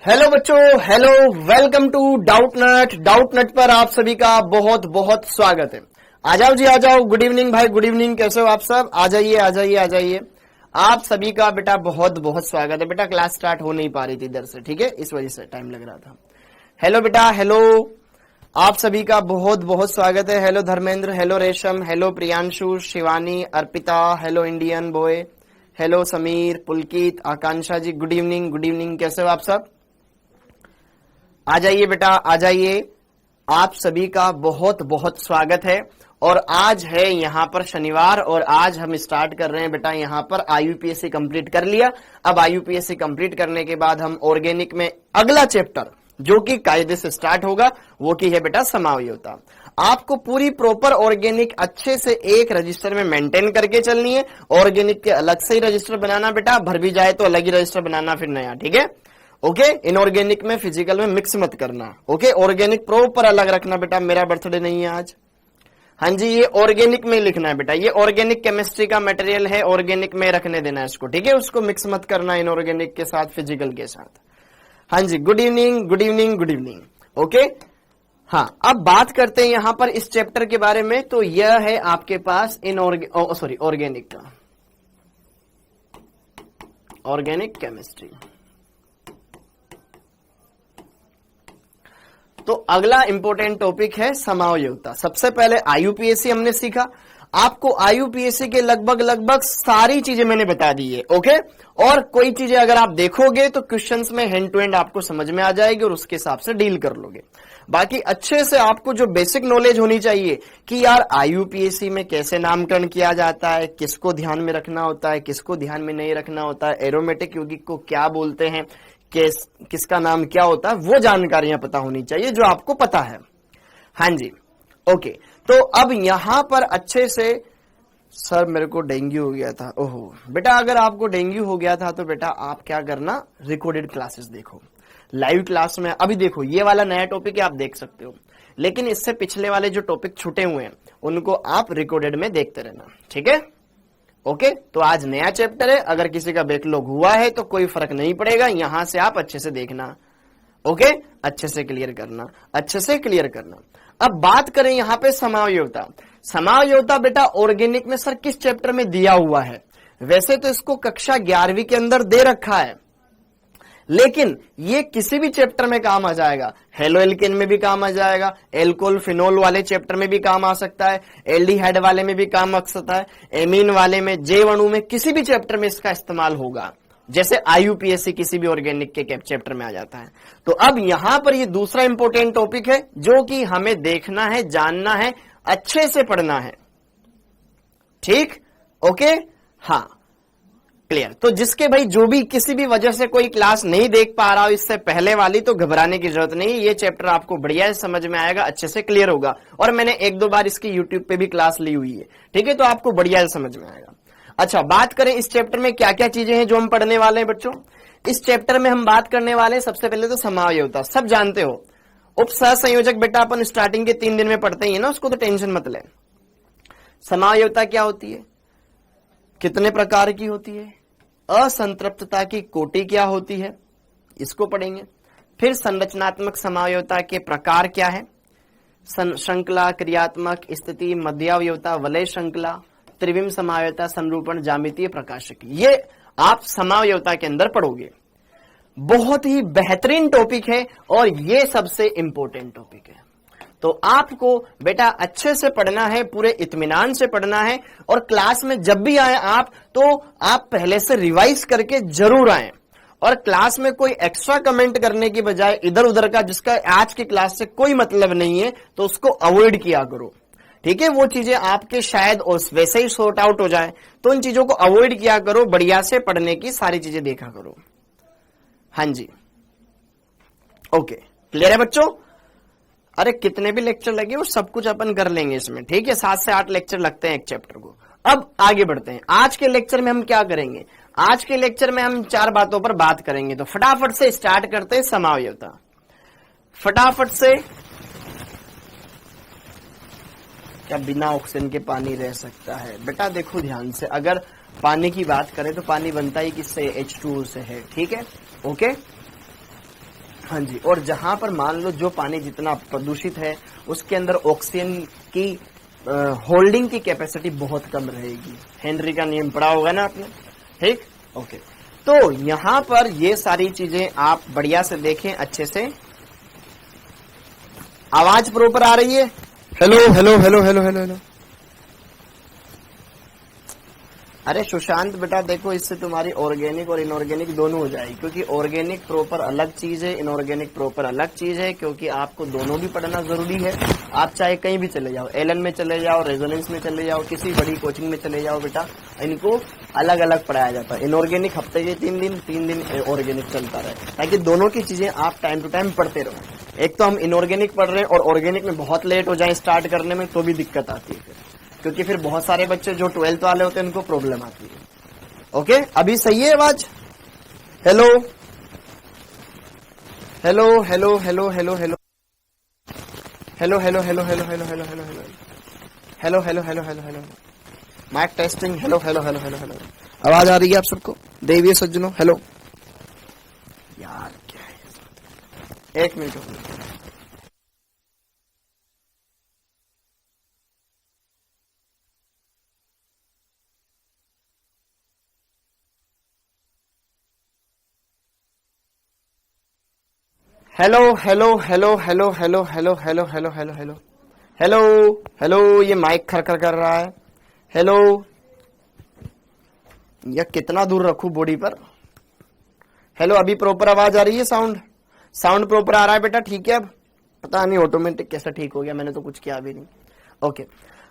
Hello बच्चों, hello, welcome to doubt नट पर आप सभी का बहुत बहुत स्वागत है। आ जाओ जी, आ जाओ। गुड इवनिंग भाई, गुड इवनिंग। कैसे हो आप सब? आ जाइए आ जाइए आ जाइए। आप सभी का बेटा बहुत बहुत स्वागत है। बेटा क्लास स्टार्ट हो नहीं पा रही थी इधर से, ठीक है, इस वजह से टाइम लग रहा था। हेलो बेटा, हेलो, आप सभी का बहुत बहुत स्वागत है। Hello Dharmendra, hello Resham, hello Priyanshu, Shivani, Arpita, hello Indian boy, hello Sameer, Pulkit, Akanksha ji, good evening, good evening. कैसे हो आप सब? आ जाइए बेटा, आ जाइए। आप सभी का बहुत बहुत स्वागत है। और आज है यहाँ पर शनिवार और आज हम स्टार्ट कर रहे हैं बेटा यहाँ पर आईयूपीएससी कंप्लीट कर लिया। अब आईयूपीएससी कंप्लीट करने के बाद हम ऑर्गेनिक में अगला चैप्टर जो कि कायदे से स्टार्ट होगा वो की है बेटा समावयवता। आपको पूरी प्रॉपर ऑर्गेनिक अच्छे से एक रजिस्टर में मेंटेन करके चलनी है। ऑर्गेनिक के अलग से ही रजिस्टर बनाना बेटा, भर भी जाए तो अलग ही रजिस्टर बनाना फिर नया, ठीक है। ओके, इनऑर्गेनिक में फिजिकल में मिक्स मत करना। ओके, ऑर्गेनिक प्रॉपर अलग रखना बेटा। मेरा बर्थडे नहीं है आज। हाँ जी, ये ऑर्गेनिक में लिखना है बेटा। ये ऑर्गेनिक केमिस्ट्री का मटेरियल है, ऑर्गेनिक में रखने देना है इसको, ठीक है। उसको मिक्स मत करना इनऑर्गेनिक के साथ, फिजिकल के साथ। हाँ जी, good evening, good evening, good evening. Okay, हाँ, अब बात करते हैं यहां पर इस चैप्टर के बारे में। तो यह है आपके पास ऑर्गेनिक का ऑर्गेनिक केमिस्ट्री। तो अगला इंपॉर्टेंट टॉपिक है समावयवता। सबसे पहले आईयूपीएससी हमने सीखा। आपको आईयूपीएससी के लगभग सारी चीजें मैंने बता दी है। ओके, और कोई चीजें अगर आप देखोगे तो क्वेश्चंस में हैंड टू हैंड आपको समझ में आ जाएगी और उसके हिसाब से डील कर लोगे। बाकी अच्छे से आपको जो बेसिक नॉलेज होनी चाहिए कि यार आईयूपीएससी में कैसे नामकरण किया जाता है, किसको ध्यान में रखना होता है, किसको ध्यान में नहीं रखना होता है, एरोमेटिक यौगिक को क्या बोलते हैं, किसका नाम क्या होता है, वो जानकारियां पता होनी चाहिए जो आपको पता है। हाँ जी, ओके। तो अब यहां पर अच्छे से, सर मेरे को डेंगू हो गया था। ओहो बेटा, अगर आपको डेंगू हो गया था तो बेटा आप क्या करना, रिकॉर्डेड क्लासेस देखो। लाइव क्लास में अभी देखो ये वाला नया टॉपिक है, आप देख सकते हो, लेकिन इससे पिछले वाले जो टॉपिक छूटे हुए हैं उनको आप रिकॉर्डेड में देखते रहना, ठीक है। ओके, तो आज नया चैप्टर है। अगर किसी का बैकलॉग हुआ है तो कोई फर्क नहीं पड़ेगा, यहां से आप अच्छे से देखना। ओके, अच्छे से क्लियर करना, अच्छे से क्लियर करना। अब बात करें यहां पे समावयवता। समावयवता बेटा ऑर्गेनिक में सर किस चैप्टर में दिया हुआ है? वैसे तो इसको कक्षा 11वीं के अंदर दे रखा है, लेकिन ये किसी भी चैप्टर में काम आ जाएगा। हेलो एल्केन में भी काम आ जाएगा, एल्कोहल फिनोल वाले चैप्टर में भी काम आ सकता है, एल्डिहाइड वाले में भी काम आ सकता है, एमीन वाले में, जैव अणु में, किसी भी चैप्टर में इसका इस्तेमाल होगा। जैसे आईयूपीएससी किसी भी ऑर्गेनिक के चैप्टर में आ जाता है। तो अब यहां पर ये दूसरा इंपॉर्टेंट टॉपिक है जो कि हमें देखना है, जानना है, अच्छे से पढ़ना है, ठीक। ओके, हाँ, क्लियर। तो जिसके भाई जो भी किसी भी वजह से कोई क्लास नहीं देख पा रहा हो इससे पहले वाली, तो घबराने की जरूरत नहीं। ये चैप्टर आपको बढ़िया समझ में आएगा, अच्छे से क्लियर होगा। और मैंने 1-2 बार इसकी यूट्यूब पे भी क्लास ली हुई है, ठीक है, तो आपको बढ़िया समझ में आएगा। अच्छा, बात करें इस चैप्टर में क्या क्या चीजें हैं जो हम पढ़ने वाले हैं बच्चों। इस चैप्टर में हम बात करने वाले हैं सबसे पहले तो समावयवता। सब जानते हो, उप सहसंयोजक बेटा अपन स्टार्टिंग के 3 दिन में पढ़ते ही है ना, उसको तो टेंशन मत ले। समावयवता क्या होती है, कितने प्रकार की होती है, असंतृप्तता की कोटि क्या होती है, इसको पढ़ेंगे। फिर संरचनात्मक समावयवता के प्रकार क्या है, श्रृंखला, क्रियात्मक, स्थिति, मध्यावयवता, वलय श्रृंखला, त्रिविम समावयवता, संरूपण, ज्यामितीय, प्रकाशक। ये आप समावयवता के अंदर पढ़ोगे। बहुत ही बेहतरीन टॉपिक है और ये सबसे इंपॉर्टेंट टॉपिक है। तो आपको बेटा अच्छे से पढ़ना है, पूरे इत्मीनान से पढ़ना है। और क्लास में जब भी आए आप, तो आप पहले से रिवाइज करके जरूर आए। और क्लास में कोई एक्स्ट्रा कमेंट करने की बजाय इधर उधर का, जिसका आज की क्लास से कोई मतलब नहीं है, तो उसको अवॉइड किया करो, ठीक है। वो चीजें आपके शायद और वैसे ही सॉर्ट आउट हो जाए, तो इन चीजों को अवॉइड किया करो, बढ़िया से पढ़ने की सारी चीजें देखा करो। हाँ जी, ओके, क्लियर है बच्चों। अरे कितने भी लेक्चर लगे वो सब कुछ अपन कर लेंगे इसमें, ठीक है। 7 से 8 लेक्चर लगते हैं एक चैप्टर को। अब आगे बढ़ते हैं। आज के लेक्चर में हम क्या करेंगे, आज के लेक्चर में हम 4 बातों पर बात करेंगे। तो फटाफट से स्टार्ट करते हैं समावयवता। फटाफट से, क्या बिना ऑक्सीजन के पानी रह सकता है? बेटा देखो ध्यान से, अगर पानी की बात करें तो पानी बनता ही किससे, H2O से है, ठीक है। ओके, हाँ जी, और जहां पर मान लो जो पानी जितना प्रदूषित है उसके अंदर ऑक्सीजन की होल्डिंग की कैपेसिटी बहुत कम रहेगी। हेनरी का नियम पढ़ा होगा ना आपने, ठीक, ओके। तो यहां पर ये सारी चीजें आप बढ़िया से देखें, अच्छे से। आवाज प्रॉपर आ रही है? Hello hello hello hello hello hello. अरे सुशांत बेटा देखो, इससे तुम्हारी ऑर्गेनिक और इनऑर्गेनिक दोनों हो जाएगी, क्योंकि ऑर्गेनिक प्रॉपर अलग चीज है, इनऑर्गेनिक प्रॉपर अलग चीज है, क्योंकि आपको दोनों भी पढ़ना जरूरी है। आप चाहे कहीं भी चले जाओ, एलन में चले जाओ, रेजोनेंस में चले जाओ, किसी बड़ी कोचिंग में चले जाओ बेटा, इनको अलग अलग पढ़ाया जाता है। इनऑर्गेनिक हफ्ते के 3 दिन, 3 दिन ऑर्गेनिक चलता रहे, ताकि दोनों की चीजें आप टाइम टू टाइम पढ़ते रहो। एक तो हम इनऑर्गेनिक पढ़ रहे हैं और ऑर्गेनिक में बहुत लेट हो जाए स्टार्ट करने में तो भी दिक्कत आती है, क्योंकि फिर बहुत सारे बच्चे जो 12th वाले होते हैं उनको प्रॉब्लम आती है। ओके, अभी सही है आवाज? Hello hello hello hello hello hello hello hello hello hello hello hello hello hello hello hello hello hello hello mic testing. Hello hello hello hello hello, आवाज आ रही है आप सबको? देवीय सज्जनों हेलो। यार क्या है, एक minute. Hello hello hello hello hello hello hello hello hello hello hello hello, ये माइक खरखर कर रहा है। हेलो, या कितना दूर रखूं बॉडी पर? हेलो, अभी प्रॉपर आवाज आ रही है? साउंड प्रॉपर आ रहा है बेटा? ठीक है, अब पता नहीं ऑटोमेटिक कैसा ठीक हो गया, मैंने तो कुछ किया भी नहीं। ओके,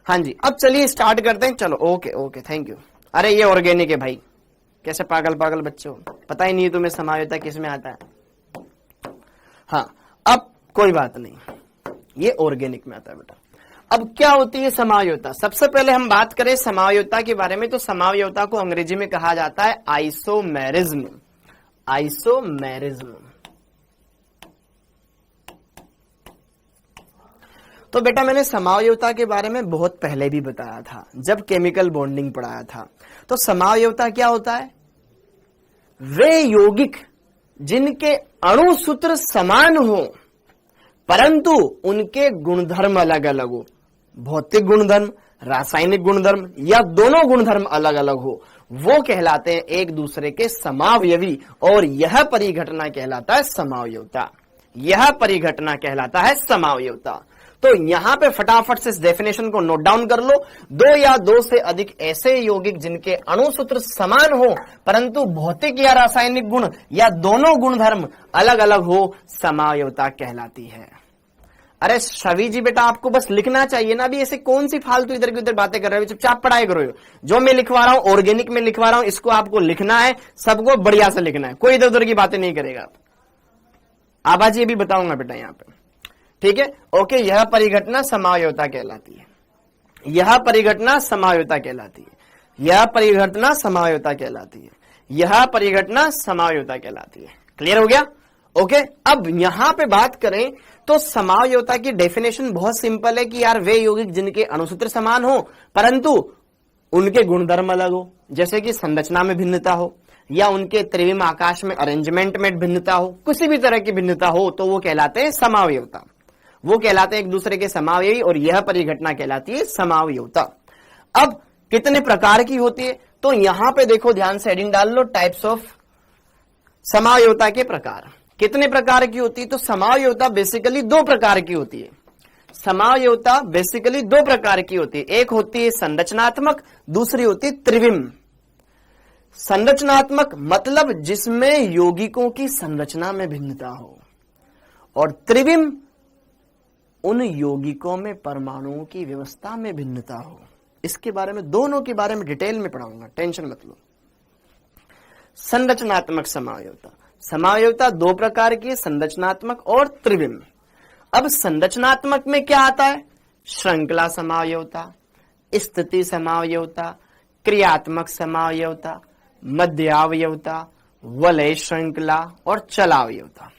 हाँ जी, अब चलिए स्टार्ट करते हैं। चलो, ओके ओके, थैंक यू। अरे ये ऑर्गेनिक है भाई, कैसे पागल पागल बच्चे हो, पता ही नहीं है तुम्हें समायोता किस में आता है। हाँ, अब कोई बात नहीं, ये ऑर्गेनिक में आता है बेटा। अब क्या होती है समायोता? सबसे पहले हम बात करें समायोता के बारे में, तो समायोता को अंग्रेजी में कहा जाता है आइसोमेरिज्म। आइसोमेरिज्म। तो बेटा मैंने समायोता के बारे में बहुत पहले भी बताया था, जब केमिकल बॉन्डिंग पढ़ाया था। तो समायोता क्या होता है? वे यौगिक जिनके अणु सूत्र समान हो परंतु उनके गुणधर्म अलग अलग हो, भौतिक गुणधर्म, रासायनिक गुणधर्म या दोनों गुणधर्म अलग अलग हो, वो कहलाते हैं एक दूसरे के समावयवी, और यह परिघटना कहलाता है समावयवता। यह परिघटना कहलाता है समावयवता। तो यहां पे फटाफट से इस डेफिनेशन को नोट डाउन कर लो। 2 या 2 से अधिक ऐसे यौगिक जिनके अणुसूत्र समान हो परंतु भौतिक या रासायनिक गुण या दोनों गुणधर्म अलग अलग हो, समावयवता कहलाती है। अरे छवि जी बेटा, आपको बस लिखना चाहिए ना, अभी ऐसे कौन सी फालतू इधर की उधर बातें कर रहे हो, चुपचाप पढ़ाई करो। जो मैं लिखवा रहा हूं ऑर्गेनिक में लिखवा रहा हूं, इसको आपको लिखना है, सबको बढ़िया से लिखना है, कोई इधर उधर की बातें नहीं करेगा। आवाज ये भी बताऊंगा बेटा यहां पे, ठीक है, ओके। यह परिघटना समावयवता कहलाती है। यह परिघटना समावयवता कहलाती है। यह परिघटना समावयवता कहलाती है। यह परिघटना समावयवता कहलाती है। क्लियर हो गया? ओके। अब यहां पे बात करें तो समावयवता की डेफिनेशन बहुत सिंपल है कि यार वे यौगिक जिनके अणुसूत्र समान हो परंतु उनके गुणधर्म अलग हो, जैसे कि संरचना में भिन्नता हो या उनके त्रिविम आकाश में अरेंजमेंट में भिन्नता हो, किसी भी तरह की भिन्नता हो, तो वो कहलाते हैं समावयवता। वो कहलाते हैं एक दूसरे के समावयवी, और यह परिघटना कहलाती है समावयवता। अब कितने प्रकार की होती है? तो यहां पे देखो, ध्यान से हेडिंग डाल लो, टाइप्स ऑफ समावयवता के प्रकार। कितने प्रकार की होती है? तो समावयवता बेसिकली 2 प्रकार की होती है। समावयवता बेसिकली 2 प्रकार की होती है। एक होती है संरचनात्मक, दूसरी होती है त्रिविम। संरचनात्मक मतलब जिसमें यौगिकों की संरचना में भिन्नता हो, और त्रिविम उन यौगिकों में परमाणुओं की व्यवस्था में भिन्नता हो। इसके बारे में, दोनों के बारे में डिटेल में पढ़ाऊंगा, टेंशन मत लो। संरचनात्मक समावयवता, समावयवता 2 प्रकार की है, संरचनात्मक और त्रिविम। अब संरचनात्मक में क्या आता है? श्रृंखला समावयवता, स्थिति समावयवता, क्रियात्मक समावयवता, मध्यावयवता, वलय श्रृंखला और चलावयवता।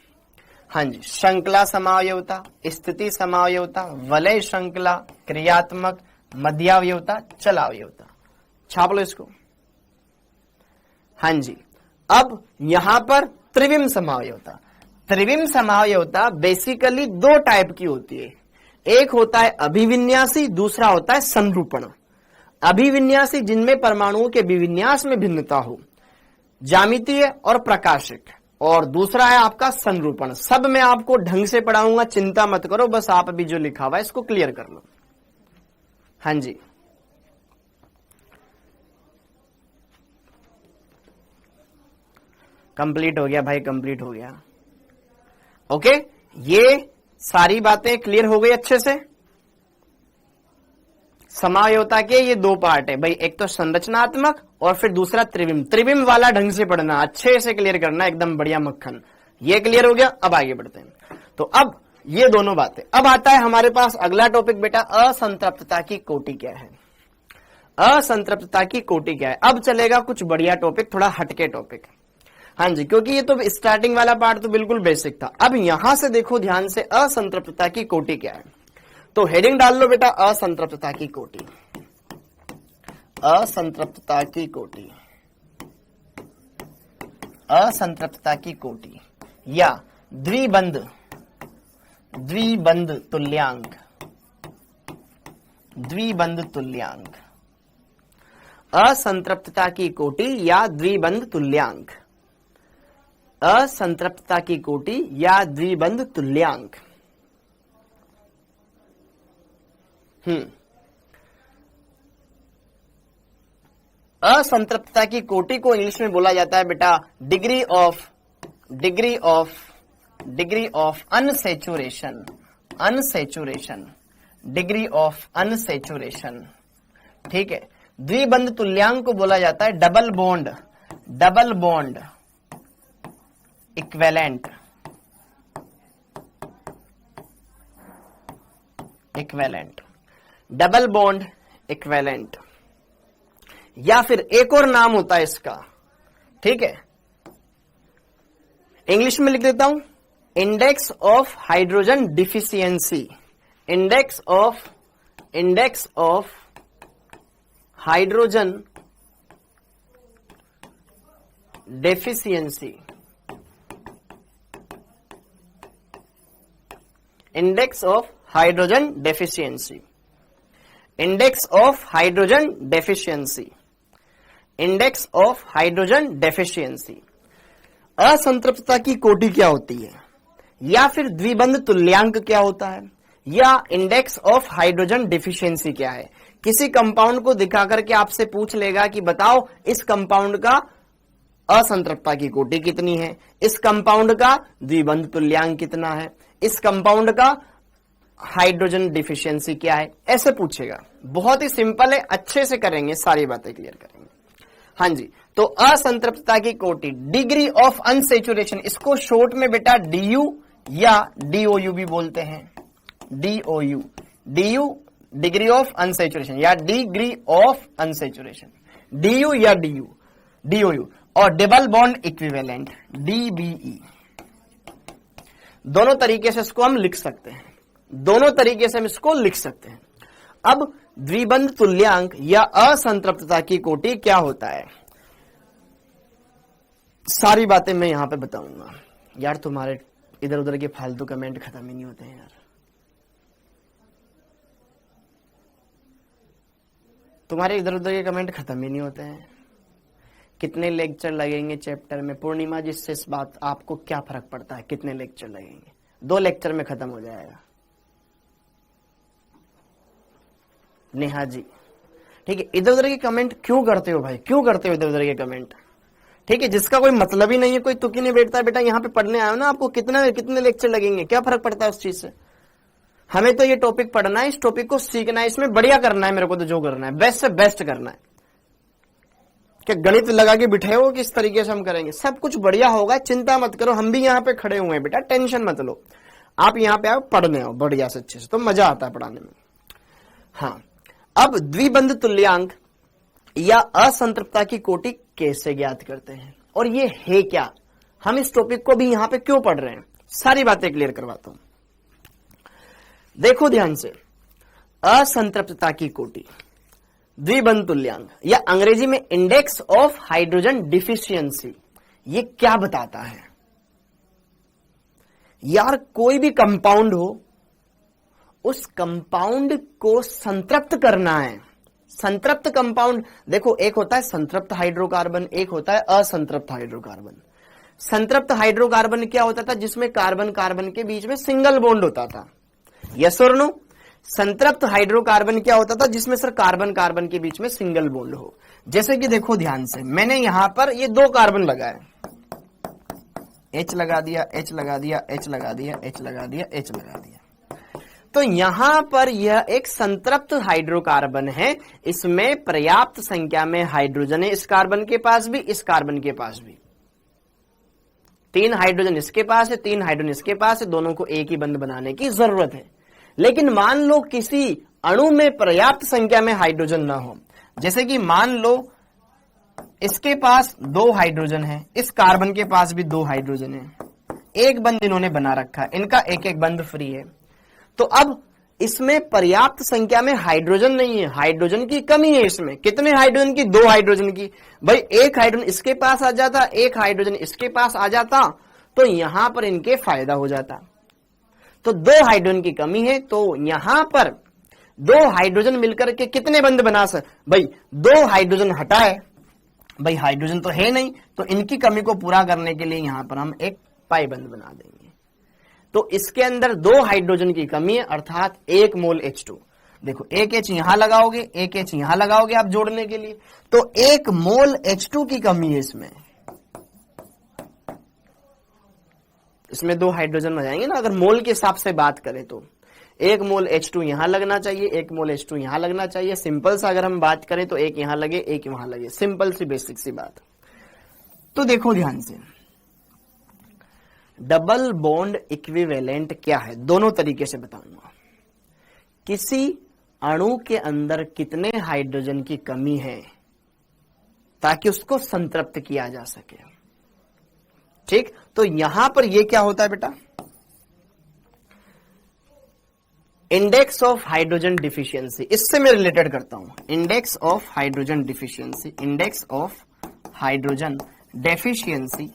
हाँ जी, श्रृंखला समावयवता, स्थिति समावयवता, वलय श्रृंखला, क्रियात्मक, मध्यावयवता, चलावयवता। छाप लो इसको। हाँ जी, अब यहां पर त्रिविम समावयवता। त्रिविम समावयवता बेसिकली दो टाइप की होती है, एक होता है अभिविन्यासी, दूसरा होता है संरूपण। अभिविन्यासी जिनमें परमाणुओं के विविन्यास में भिन्नता हो, ज्यामितीय और प्रकाशिक, और दूसरा है आपका संरूपण। सब मैं आपको ढंग से पढ़ाऊंगा, चिंता मत करो, बस आप अभी जो लिखा हुआ है इसको क्लियर कर लो। हाँ जी, कंप्लीट हो गया भाई, कंप्लीट हो गया। ओके, ये सारी बातें क्लियर हो गई अच्छे से। समावयवता के ये दो पार्ट है भाई, एक तो संरचनात्मक और फिर दूसरा त्रिविम। त्रिविम वाला ढंग से पढ़ना, अच्छे से क्लियर करना, एकदम बढ़िया मक्खन। ये क्लियर हो गया, अब आगे बढ़ते हैं। तो अब ये दोनों बातें, अब आता है हमारे पास अगला टॉपिक बेटा, असंतृप्तता की कोटि क्या है। असंतृप्तता की कोटि क्या है। अब चलेगा कुछ बढ़िया टॉपिक, थोड़ा हटके टॉपिक। हाँ जी, क्योंकि ये तो स्टार्टिंग वाला पार्ट तो बिल्कुल बेसिक था। अब यहां से देखो ध्यान से, असंतृप्तता की कोटि क्या है। तो हेडिंग डाल लो बेटा, असंतृप्तता की कोटि। असंतृप्तता की कोटि, असंतृप्तता की कोटि या द्विबंध, द्विबंध तुल्यांक, द्विबंध तुल्यांक। असंतृप्तता की कोटि या द्विबंध तुल्यांक, असंतृप्तता की कोटि या द्विबंध तुल्यांक। असंतृप्तता की कोटि को इंग्लिश में बोला जाता है बेटा degree of unsaturation, unsaturation, degree of unsaturation. ठीक है, द्विबंध तुल्यांक को बोला जाता है double bond, double bond equivalent, equivalent, double bond equivalent. या फिर एक और नाम होता है इसका, ठीक है, इंग्लिश में लिख देता हूं, index of hydrogen deficiency, index of hydrogen deficiency, index of hydrogen deficiency, index of hydrogen deficiency, index of hydrogen deficiency. असंतृप्तता की कोटि क्या होती है, या फिर द्विबंध तुल्यांक क्या होता है, या इंडेक्स ऑफ हाइड्रोजन डिफिशियंसी क्या है। किसी कंपाउंड को दिखा करके आपसे पूछ लेगा कि बताओ इस कंपाउंड का असंतृप्तता की कोटि कितनी है, इस कंपाउंड का द्विबंध तुल्यांक कितना है, इस कंपाउंड का हाइड्रोजन डिफिशियंसी क्या है, ऐसे पूछेगा। बहुत ही सिंपल है, अच्छे से करेंगे, सारी बातें क्लियर करेंगे। हाँ जी, तो असंतृप्तता की कोटि, डिग्री ऑफ अनसैचुरेशन, इसको शॉर्ट में बेटा DU या DOU भी बोलते हैं, DOU, DU degree of unsaturation या डिग्री ऑफ अनसैचुरेशन, DU या DOU। और डबल बॉन्ड इक्विवेलेंट DBE। दोनों तरीके से इसको हम लिख सकते हैं, दोनों तरीके से हम इसको लिख सकते हैं। अब द्विबंध तुल्यांक या असंतृप्तता की कोटि क्या होता है, सारी बातें मैं यहां पे बताऊंगा। यार तुम्हारे इधर उधर के फालतू कमेंट खत्म ही नहीं होते हैं यार, तुम्हारे इधर उधर के कमेंट खत्म ही नहीं होते हैं। कितने लेक्चर लगेंगे चैप्टर में पूर्णिमा जी, इससे इस बात आपको क्या फर्क पड़ता है, कितने लेक्चर लगेंगे, 2 लेक्चर में खत्म हो जाएगा। नेहा जी, ठीक है, इधर उधर के कमेंट क्यों करते हो भाई, क्यों करते हो इधर उधर के कमेंट, ठीक है, जिसका कोई मतलब ही नहीं है, कोई तुकी नहीं बैठता है। बेटा यहाँ पे पढ़ने आए हो ना, आपको कितने लेक्चर लगेंगे, क्या फर्क पड़ता है उस चीज से। हमें तो ये टॉपिक पढ़ना है, इस टॉपिक को सीखना है, इसमें बढ़िया करना है, मेरे को तो जो करना है बेस्ट से बेस्ट करना है। क्या गणित लगा के बिठाए हो, किस तरीके से हम करेंगे, सब कुछ बढ़िया होगा, चिंता मत करो, हम भी यहाँ पे खड़े हुए हैं बेटा, टेंशन मत लो। आप यहाँ पे आओ, पढ़ने आओ बढ़िया से, अच्छे से, तो मजा आता है पढ़ाने में। हाँ, अब द्विबंध तुल्यांक या असंतृप्तता की कोटि कैसे ज्ञात करते हैं और ये है क्या, हम इस टॉपिक को भी यहां पे क्यों पढ़ रहे हैं, सारी बातें क्लियर करवाता हूं। देखो ध्यान से, असंतृप्तता की कोटि, द्विबंध तुल्यांक या अंग्रेजी में इंडेक्स ऑफ हाइड्रोजन डिफिशियंसी, ये क्या बताता है। यार कोई भी कंपाउंड हो, उस कंपाउंड को संतृप्त करना है। संतृप्त कंपाउंड देखो, एक होता है संतृप्त हाइड्रोकार्बन, एक होता है असंतृप्त हाइड्रोकार्बन। संतृप्त हाइड्रोकार्बन क्या होता था? जिसमें कार्बन कार्बन के बीच में सिंगल बॉन्ड होता था। यस और नो? संतृप्त हाइड्रोकार्बन क्या होता था? जिसमें सर कार्बन कार्बन के बीच में सिंगल बॉन्ड हो। जैसे कि देखो ध्यान से, मैंने यहां पर ये 2 कार्बन लगाए, H लगा दिया, H लगा दिया, H लगा दिया, H लगा दिया, H लगा दिया। तो यहां पर यह एक संतृप्त हाइड्रोकार्बन है, इसमें पर्याप्त संख्या में हाइड्रोजन है, इस कार्बन के पास भी, इस कार्बन के पास भी। 3 हाइड्रोजन इसके पास है, 3 हाइड्रोजन इसके पास है, दोनों को एक ही बंध बनाने की जरूरत है। लेकिन मान लो किसी अणु में पर्याप्त संख्या में हाइड्रोजन ना हो, जैसे कि मान लो इसके पास 2 हाइड्रोजन है, इस कार्बन के पास भी 2 हाइड्रोजन है, एक बंध इन्होंने बना रखा है, इनका एक एक बंध फ्री है। तो अब इसमें पर्याप्त संख्या में हाइड्रोजन नहीं है, हाइड्रोजन की कमी है इसमें। कितने हाइड्रोजन की? 2 हाइड्रोजन की। भाई एक हाइड्रोजन इसके पास आ जाता, एक हाइड्रोजन इसके पास आ जाता, तो यहां पर इनके फायदा हो जाता। तो 2 हाइड्रोजन की कमी है, तो यहां पर 2 हाइड्रोजन मिलकर के कितने बंध बना सक? भाई 2 हाइड्रोजन हटाए, भाई हाइड्रोजन तो है नहीं, तो इनकी कमी को पूरा करने के लिए यहां पर हम एक पाई बंध बना देंगे। तो इसके अंदर 2 हाइड्रोजन की कमी है, अर्थात 1 मोल H2। देखो एक H यहां लगाओगे, एक H यहां लगाओगे आप जोड़ने के लिए, तो 1 मोल H2 की कमी है इसमें। इसमें 2 हाइड्रोजन आ जाएंगे ना, अगर मोल के हिसाब से बात करें तो 1 मोल H2 यहां लगना चाहिए, 1 मोल H2 यहां लगना चाहिए। सिंपल सा अगर हम बात करें तो 1 यहां लगे, 1 वहां लगे, सिंपल सी बेसिक सी बात। तो देखो ध्यान से, डबल बॉन्ड इक्विवेलेंट क्या है, दोनों तरीके से बताऊंगा। किसी अणु के अंदर कितने हाइड्रोजन की कमी है ताकि उसको संतृप्त किया जा सके। ठीक, तो यहां पर यह क्या होता है बेटा? इंडेक्स ऑफ हाइड्रोजन डिफिशियंसी, इससे मैं रिलेटेड करता हूं। Index of hydrogen deficiency, index of hydrogen deficiency,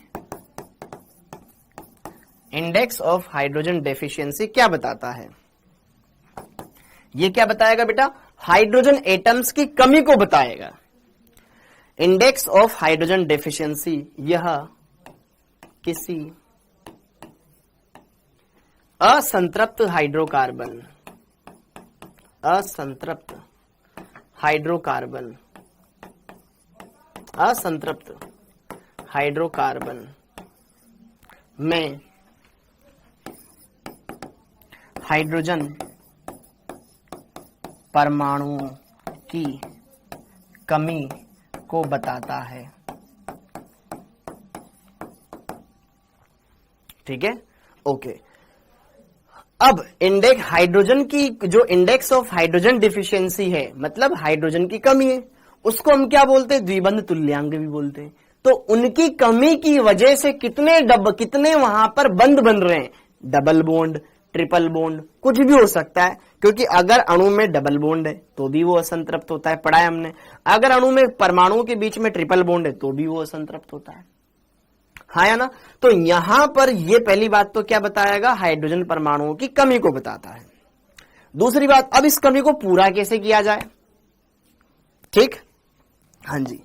index of hydrogen deficiency क्या बताता है? ये क्या बताएगा बेटा? हाइड्रोजन एटम्स की कमी को बताएगा। इंडेक्स ऑफ हाइड्रोजन डेफिशिएंसी यह किसी असंतृप्त हाइड्रोकार्बन, असंतृप्त हाइड्रोकार्बन, असंतृप्त हाइड्रोकार्बन में हाइड्रोजन परमाणुओं की कमी को बताता है। ठीक है, ओके। अब इंडेक्स हाइड्रोजन की जो इंडेक्स ऑफ हाइड्रोजन डिफिशियंसी है, मतलब हाइड्रोजन की कमी है, उसको हम क्या बोलते हैं? द्विबंध तुल्यांक भी बोलते हैं। तो उनकी कमी की वजह से कितने वहां पर बंध बन रहे हैं? डबल बॉन्ड, ट्रिपल बॉन्ड, कुछ भी हो सकता है, क्योंकि अगर अणु में डबल बॉन्ड है तो भी वो असंतृप्त होता है, पढ़ा है हमने। अगर अणु में परमाणुओं के बीच में ट्रिपल बॉन्ड है तो भी वो असंतृप्त होता है, हाँ या ना? तो यहां पर ये पहली बात तो क्या बताएगा? हाइड्रोजन परमाणुओं की कमी को बताता है। दूसरी बात, अब इस कमी को पूरा कैसे किया जाए? ठीक, हाँ जी,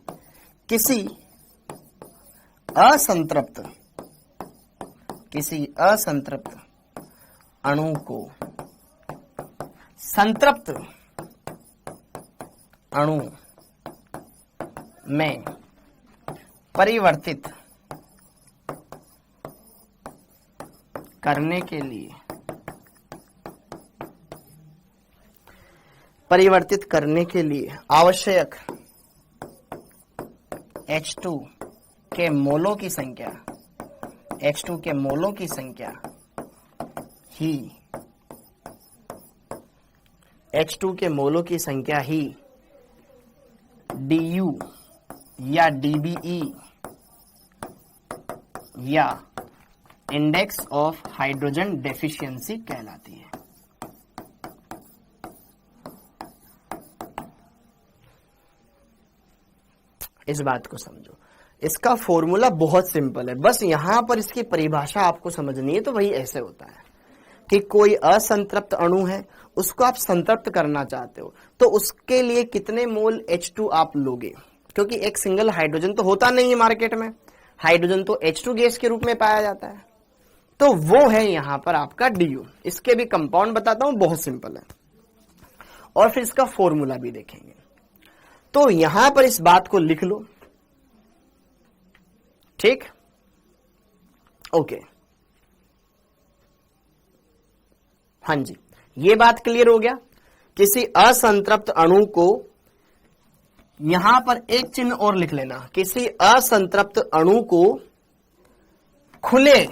किसी असंतृप्त अणु को संतृप्त अणु में परिवर्तित करने के लिए आवश्यक H2 के मोलों की संख्या, H2 के मोलों की संख्या ही H2 के मोलों की संख्या ही DU या DBE या इंडेक्स ऑफ हाइड्रोजन डेफिशिएंसी कहलाती है। इस बात को समझो, इसका फॉर्मूला बहुत सिंपल है, बस यहां पर इसकी परिभाषा आपको समझनी है। तो वही ऐसे होता है कि कोई असंतृप्त अणु है, उसको आप संतृप्त करना चाहते हो, तो उसके लिए कितने मोल H2 आप लोगे, क्योंकि एक सिंगल हाइड्रोजन तो होता नहीं है मार्केट में, हाइड्रोजन तो H2 गैस के रूप में पाया जाता है, तो वो है यहां पर आपका DU। इसके भी कंपाउंड बताता हूं, बहुत सिंपल है, और फिर इसका फॉर्मूला भी देखेंगे। तो यहां पर इस बात को लिख लो, ठीक, ओके, हाँ जी, ये बात क्लियर हो गया। किसी असंतृप्त अणु को, यहां पर एक चिन्ह और लिख लेना, किसी असंतृप्त अणु को खुले,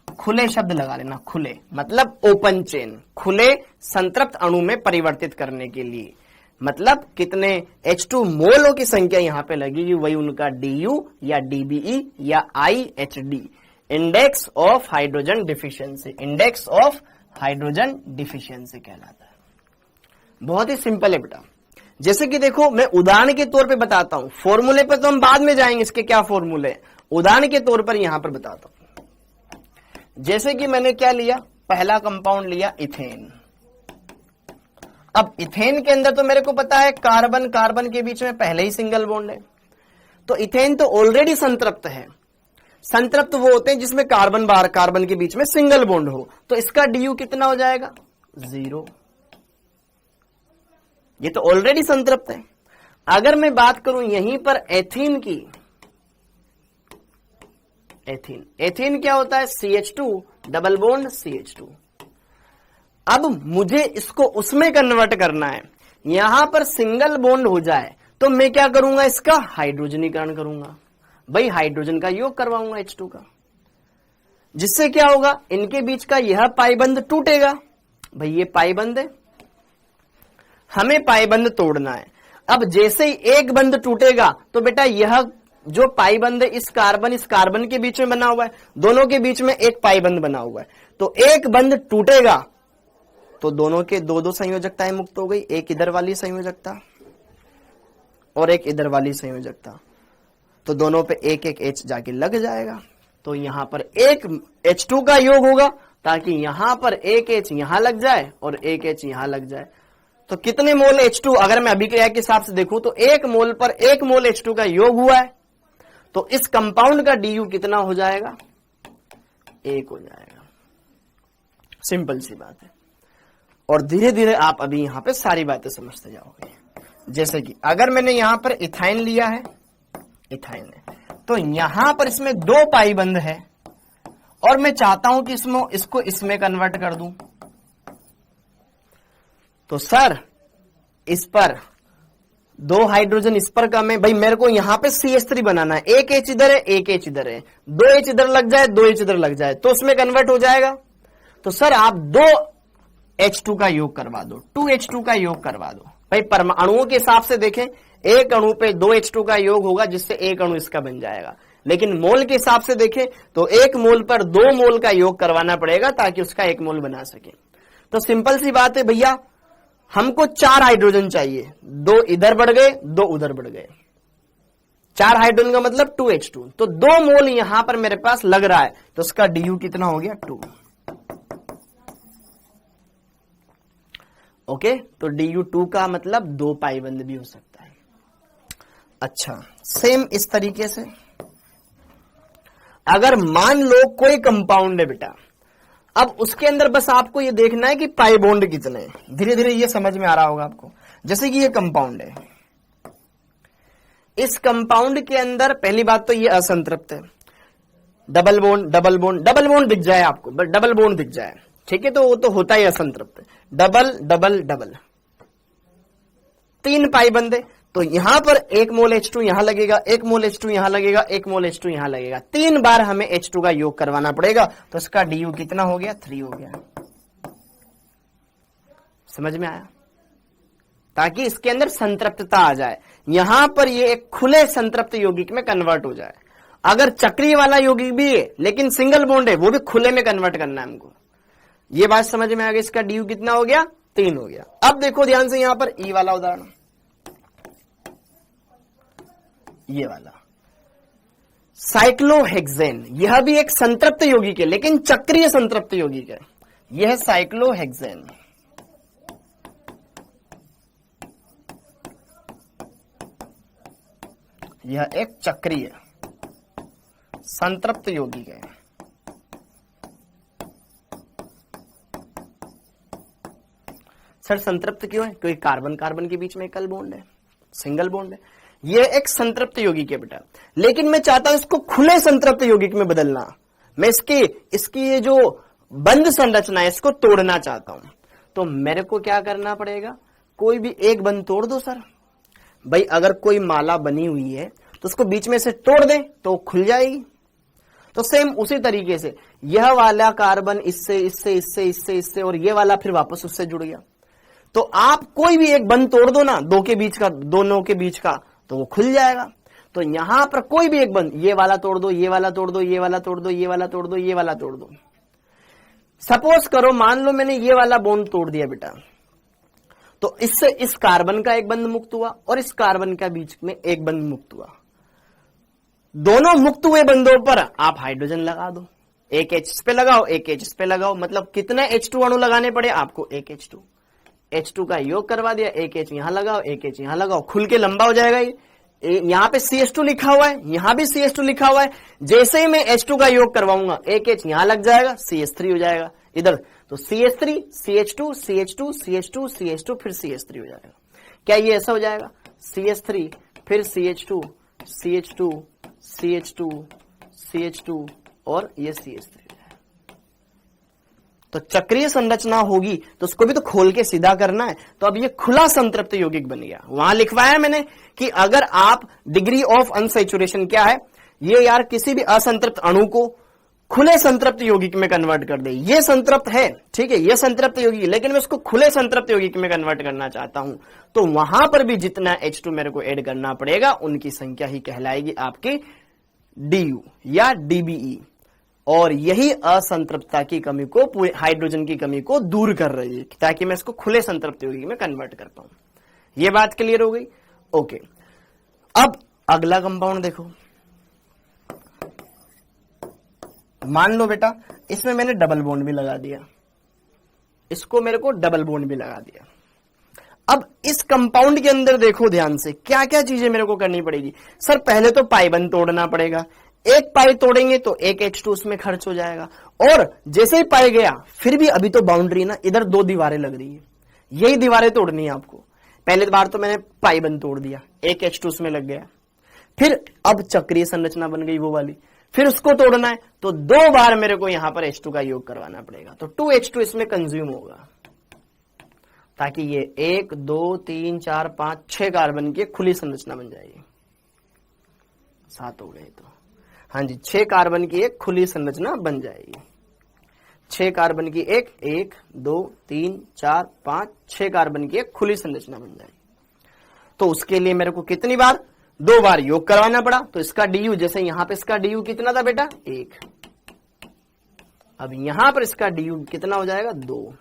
खुले शब्द लगा लेना, खुले मतलब ओपन चेन, खुले संतृप्त अणु में परिवर्तित करने के लिए, मतलब कितने H2 मोलों की संख्या यहां पे लगेगी, वही उनका DU या DBE या IHD, index of hydrogen deficiency, index of hydrogen deficiency कहलाता है। बहुत ही सिंपल है बेटा। जैसे कि देखो, मैं उदाहरण के तौर पे बताता हूं, फॉर्मूले पे तो हम बाद में जाएंगे, इसके क्या फॉर्मूले, उदाहरण के तौर पर यहां पर बताता हूं। जैसे कि मैंने क्या लिया, पहला कंपाउंड लिया इथेन। अब इथेन के अंदर तो मेरे को पता है कार्बन कार्बन के बीच में पहले ही सिंगल बॉन्ड है, तो इथेन तो ऑलरेडी संतृप्त है। संतृप्त वो होते हैं जिसमें कार्बन बार कार्बन के बीच में सिंगल बॉन्ड हो, तो इसका DU कितना हो जाएगा, 0। ये तो ऑलरेडी संतृप्त है। अगर मैं बात करूं यहीं पर एथीन की, एथीन, एथीन क्या होता है, CH2 डबल बॉन्ड CH2। अब मुझे इसको उसमें कन्वर्ट करना है, यहां पर सिंगल बॉन्ड हो जाए तो मैं क्या करूंगा, इसका हाइड्रोजनीकरण करूंगा, भाई हाइड्रोजन का योग करवाऊंगा H2 का, जिससे क्या होगा, इनके बीच का यह पाइबंद टूटेगा। भाई ये पाइबंद है, हमें पाइबंद तोड़ना है। अब जैसे ही एक बंद टूटेगा तो बेटा यह जो पाइबंद है इस कार्बन के बीच में बना हुआ है, दोनों के बीच में एक पाइबंद बना हुआ है, तो एक बंद टूटेगा तो दोनों के दो दो संयोजकताएं मुक्त हो गई, एक इधर वाली संयोजकता और एक इधर वाली संयोजकता, तो दोनों पे एक एक H जाके लग जाएगा, तो यहां पर एक H2 का योग होगा, ताकि यहां पर एक H यहां लग जाए और एक H यहां लग जाए। तो कितने मोल H2, अगर मैं अभिक्रिया के हिसाब से देखूं तो एक मोल पर एक मोल H2 का योग हुआ है, तो इस कंपाउंड का DU कितना हो जाएगा, 1 हो जाएगा। सिंपल सी बात है, और धीरे धीरे आप अभी यहां पे सारी बातें समझते जाओगे। जैसे कि अगर मैंने यहां पर इथाइन लिया है, इथाइन है, तो यहां पर इसमें 2 पाइबंद है और मैं चाहता हूं कि इसको इसमें कन्वर्ट कर दूं, तो सर इस पर 2 हाइड्रोजन इस पर कम है, भाई मेरे को यहां पे CH3 बनाना है, एक H इधर है एक H इधर है, 2 H इधर लग जाए 2 H इधर लग जाए तो उसमें कन्वर्ट हो जाएगा। तो सर आप 2 H2 का योग करवा दो, 2H2 का योग करवा दो। भाई परमाणुओं के हिसाब से देखें, एक अणु पे 2 H2 का योग होगा जिससे एक अणु इसका बन जाएगा, लेकिन मोल के हिसाब से देखें तो एक मोल पर 2 मोल का योग करवाना पड़ेगा ताकि उसका एक मोल बना सके। तो सिंपल सी बात है भैया, हमको 4 हाइड्रोजन चाहिए, 2 इधर बढ़ गए 2 उधर बढ़ गए, 4 हाइड्रोजन का मतलब 2H2, तो 2 मोल यहां पर मेरे पास लग रहा है, तो उसका DU कितना हो गया, 2। ओके, तो DU 2 का मतलब 2 पाइबंद भी हो सकता है। अच्छा, सेम इस तरीके से अगर मान लो कोई कंपाउंड है बेटा, अब उसके अंदर बस आपको ये देखना है कि पाई बॉन्ड कितने हैं, धीरे धीरे ये समझ में आ रहा होगा आपको। जैसे कि ये कंपाउंड है, इस कंपाउंड के अंदर पहली बात तो ये असंतृप्त है, double bond double bond double bond दिख जाए आपको, बट डबल बॉन्ड दिख जाए, ठीक है, तो वो तो होता ही असंतृप्त है। डबल डबल डबल 3 पाइबंद है, तो यहां पर 1 मोल H2 यहां लगेगा, 1 मोल H2 यहां लगेगा, 1 मोल H2 यहां लगेगा, 3 बार हमें H2 का योग करवाना पड़ेगा, तो इसका DU कितना हो गया, 3 हो गया। समझ में आया, ताकि इसके अंदर संतृप्तता आ जाए, यहां पर ये एक खुले संतृप्त यौगिक में कन्वर्ट हो जाए। अगर चक्रीय वाला यौगिक भी है लेकिन सिंगल बॉन्ड है, वो भी खुले में कन्वर्ट करना है हमको। ये बात समझ में आ गई, इसका DU कितना हो गया, 3 हो गया। अब देखो ध्यान से, यहां पर E वाला उदाहरण, ये वाला साइक्लोहेक्सेन, यह भी एक संतृप्त यौगिक है लेकिन चक्रीय संतृप्त यौगिक है। यह साइक्लोहेक्सेन, यह एक चक्रीय संतृप्त यौगिक है। सर संतृप्त क्यों है? क्योंकि कार्बन कार्बन के बीच में एकल बॉन्ड है, सिंगल बॉन्ड है। ये एक संतृप्त यौगिक है बेटा, लेकिन मैं चाहता हूं इसको खुले संतृप्त यौगिक में बदलना। मैं इसकी ये जो बंद संरचना है इसको तोड़ना चाहता हूं। तो मेरे को क्या करना पड़ेगा? कोई भी एक बंद तोड़ दो सर। भाई अगर कोई माला बनी हुई है तो उसको बीच में से तोड़ दे तो खुल जाएगी। तो सेम उसी तरीके से यह वाला कार्बन इससे इससे इससे इससे इससे और ये वाला फिर वापस उससे जुड़ गया। तो आप कोई भी एक बंद तोड़ दो ना, दो के बीच का, दोनों के बीच का, तो वो खुल जाएगा। तो यहां पर कोई भी एक बंद, ये वाला तोड़ दो, ये वाला तोड़ दो, ये वाला तोड़ दो, ये वाला तोड़ दो, ये वाला तोड़ दो। सपोज करो, मान लो मैंने ये वाला बॉन्ड तोड़ दिया बेटा, तो इससे इस कार्बन का एक बंद मुक्त हुआ और इस कार्बन का बीच में एक बंद मुक्त हुआ। दोनों मुक्त हुए बंदों पर आप हाइड्रोजन लगा दो, एक H इस पे लगाओ, एक H इस पे लगाओ। मतलब कितने H2 अणु लगाने पड़े आपको? एक H2 का योग करवा दिया, एक H यहां लगाओ, एक H यहां लगाओ, खुल के लंबा हो जाएगा। यहां पे CH2 लिखा हुआ है, यहां भी CH2 लिखा हुआ है। जैसे ही मैं H2 का योग करवाऊंगा, एक H यहां लग जाएगा, CH3 हो जाएगा इधर। तो CH3, CH2, CH2, CH2, CH2, फिर CH3 हो जाएगा। क्या ये ऐसा हो जाएगा? CH3 फिर CH2, CH2, CH2, CH2 और ये CH3। तो चक्रीय संरचना होगी तो उसको भी तो खोल के सीधा करना है। तो अब ये खुला संतृप्त यौगिक बन गया। वहां लिखवाया मैंने कि अगर आप डिग्री ऑफ अनसैचुरेशन क्या है, ये यार किसी भी असंतृप्त अणु को खुले संतृप्त यौगिक में कन्वर्ट कर दे। ये संतृप्त है, ठीक है, ये संतृप्त यौगिक, लेकिन मैं उसको खुले संतृप्त यौगिक में कन्वर्ट करना चाहता हूं। तो वहां पर भी जितना H2 मेरे को ऐड करना पड़ेगा उनकी संख्या ही कहलाएगी आपकी DU या DBE। और यही असंतृप्तता की कमी को, पूरे हाइड्रोजन की कमी को दूर कर रही है, ताकि मैं इसको खुले संतृप्त यौगिक में कन्वर्ट कर पाऊं। ये बात क्लियर हो गई? ओके। अब अगला कंपाउंड देखो। मान लो बेटा इसमें मैंने डबल बॉन्ड भी लगा दिया, इसको मेरे को डबल बॉन्ड भी लगा दिया। अब इस कंपाउंड के अंदर देखो ध्यान से क्या क्या चीजें मेरे को करनी पड़ेगी। सर पहले तो पाई बंद तोड़ना पड़ेगा। एक पाई तोड़ेंगे तो एक H2 उसमें खर्च हो जाएगा। और जैसे ही पाई गया, फिर भी अभी तो बाउंड्री ना, इधर दो दीवारें लग रही है, यही दीवारें तोड़नी है आपको। पहले बार तो मैंने पाई बंद तोड़ दिया, एक H2 उसमें लग गया। फिर अब चक्रीय संरचना बन गई वो वाली, फिर उसको तोड़ना है तो दो बार मेरे को यहां पर H2 का योग करवाना पड़ेगा। तो 2H2 इसमें कंज्यूम होगा, ताकि ये 1 2 3 4 5 6 कार्बन की खुली संरचना बन जाएगी। 7 हो गए तो हाँ जी, 6 कार्बन की एक खुली संरचना बन जाएगी। 6 कार्बन की एक 1 2 3 4 5 6 कार्बन की एक खुली संरचना बन जाएगी। तो उसके लिए मेरे को कितनी बार? 2 बार योग करवाना पड़ा। तो इसका DU, जैसे यहां पे इसका DU कितना था बेटा? 1। अब यहां पर इसका DU कितना हो जाएगा? 2।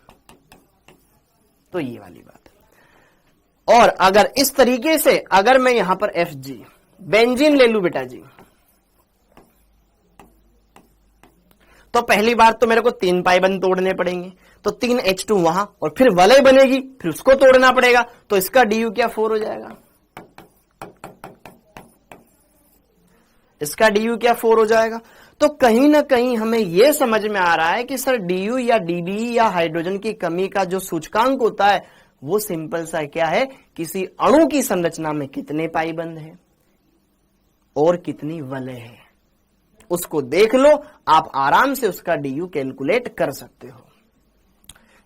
तो ये वाली बात है। और अगर इस तरीके से अगर मैं यहां पर FG बेंजीन ले लू बेटा जी, तो पहली बार तो मेरे को 3 पाई बंद तोड़ने पड़ेंगे, तो 3 H2 वहां, और फिर वलय बनेगी, फिर उसको तोड़ना पड़ेगा। तो इसका DU क्या 4 हो जाएगा? इसका DU क्या 4 हो जाएगा? तो कहीं ना कहीं हमें यह समझ में आ रहा है कि सर DU या DBE या हाइड्रोजन की कमी का जो सूचकांक होता है वो सिंपल सा क्या है, किसी अणु की संरचना में कितने पाई बंद है और कितनी वलय है, उसको देख लो, आप आराम से उसका DU कैलकुलेट कर सकते हो।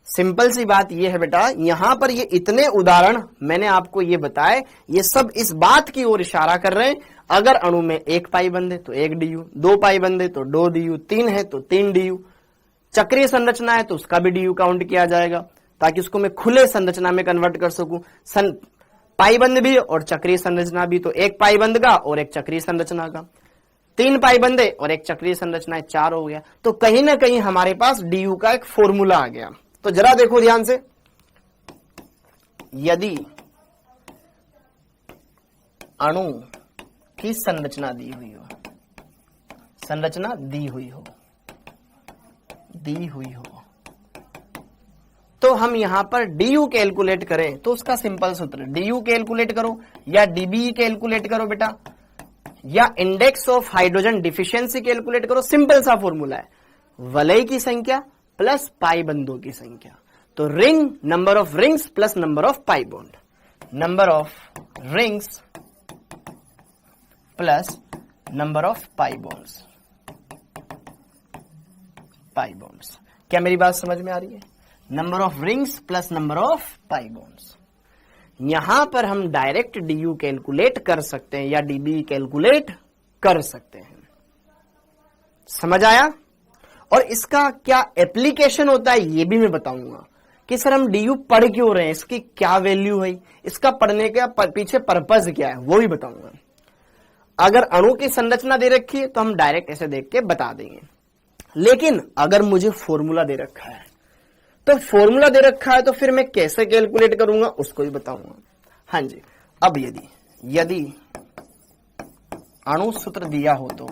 सिंपल सी बात यह है बेटा, यहां पर ये इतने उदाहरण मैंने आपको ये बताए, ये सब इस बात की ओर इशारा कर रहे हैं, अगर अणु में 1 पाई बंद है तो 1 DU, 2 पाई बंद है तो 2 DU, 3 है तो 3 DU, चक्रीय संरचना है तो उसका भी DU काउंट किया जाएगा, ताकि उसको मैं खुले संरचना में कन्वर्ट कर सकूं। पाई बंद भी और चक्रीय संरचना भी, तो 1 पाई बंद का और 1 चक्रीय संरचना का, 3 पाई बंदे और 1 चक्रीय संरचना है, 4 हो गया। तो कहीं ना कहीं हमारे पास DU का एक फॉर्मूला आ गया। तो जरा देखो ध्यान से, यदि अणु की संरचना दी हुई हो, संरचना दी हुई हो, तो हम यहां पर डी कैलकुलेट करें तो उसका सिंपल सूत्र, डी कैलकुलेट करो या डीबी कैलकुलेट करो बेटा, या index of hydrogen deficiency calculate करो। सिंपल सा फॉर्मूला है, वलय की संख्या प्लस पाई बंधों की संख्या। तो ring, number of rings plus number of pi bond, number of rings plus number of pi bonds, क्या मेरी बात समझ में आ रही है? Number of rings plus number of pi bonds. यहां पर हम डायरेक्ट डीयू कैलकुलेट कर सकते हैं या डीबी कैलकुलेट कर सकते हैं। समझ आया? और इसका क्या एप्लीकेशन होता है ये भी मैं बताऊंगा कि सर हम डीयू पढ़ क्यों रहे हैं, इसकी क्या वैल्यू है, इसका पढ़ने का पीछे पर्पज क्या है वो भी बताऊंगा। अगर अणु की संरचना दे रखी है तो हम डायरेक्ट ऐसे देख के बता देंगे, लेकिन अगर मुझे फॉर्मूला दे रखा है तो फॉर्मूला दे रखा है तो फिर मैं कैसे कैलकुलेट करूंगा उसको भी बताऊंगा। हाँ जी, अब यदि अणु सूत्र दिया हो तो,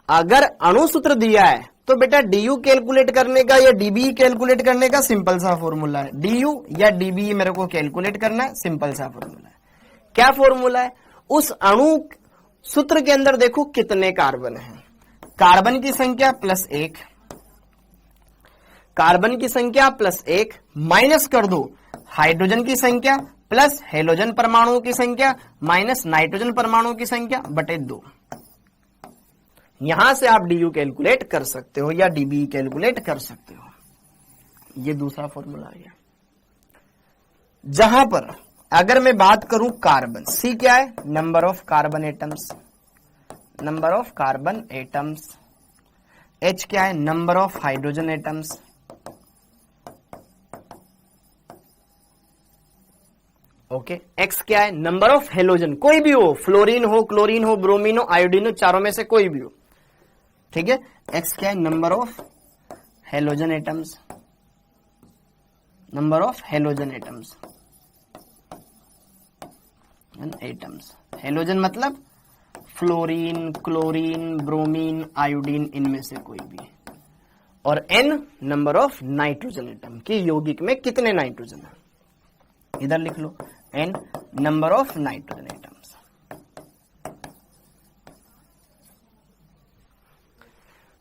अगर अणु सूत्र दिया है तो बेटा डीयू कैलकुलेट करने का या डीबी कैलकुलेट करने का सिंपल सा फॉर्मूला है। डीयू या डीबी मेरे को कैलकुलेट करना है, सिंपल सा फॉर्मूला है। क्या फॉर्मूला है? उस अणु सूत्र के अंदर देखो कितने कार्बन हैं, कार्बन की संख्या प्लस 1, कार्बन की संख्या प्लस 1 माइनस कर दो हाइड्रोजन की संख्या प्लस हेलोजन परमाणुओं की संख्या माइनस नाइट्रोजन परमाणुओं की संख्या बटे 2। यहां से आप डीयू कैलकुलेट कर सकते हो या डीबी कैलकुलेट कर सकते हो। ये दूसरा फॉर्मूला आ गया। जहां पर अगर मैं बात करूं कार्बन, सी क्या है? Number of carbon atoms, H क्या है? Number of hydrogen atoms, okay, x क्या है? नंबर ऑफ हेलोजन, कोई भी हो, फ्लोरीन हो, क्लोरीन हो, ब्रोमीन हो, आयोडीन हो, चारों में से कोई भी हो, ठीक है। एक्स क्या है? Number of halogen atoms, halogen मतलब फ्लोरीन, क्लोरीन, ब्रोमीन, आयोडीन, इनमें से कोई भी। और N number of nitrogen atom की यौगिक में कितने नाइट्रोजन है, इधर लिख लो, N number of nitrogen atoms.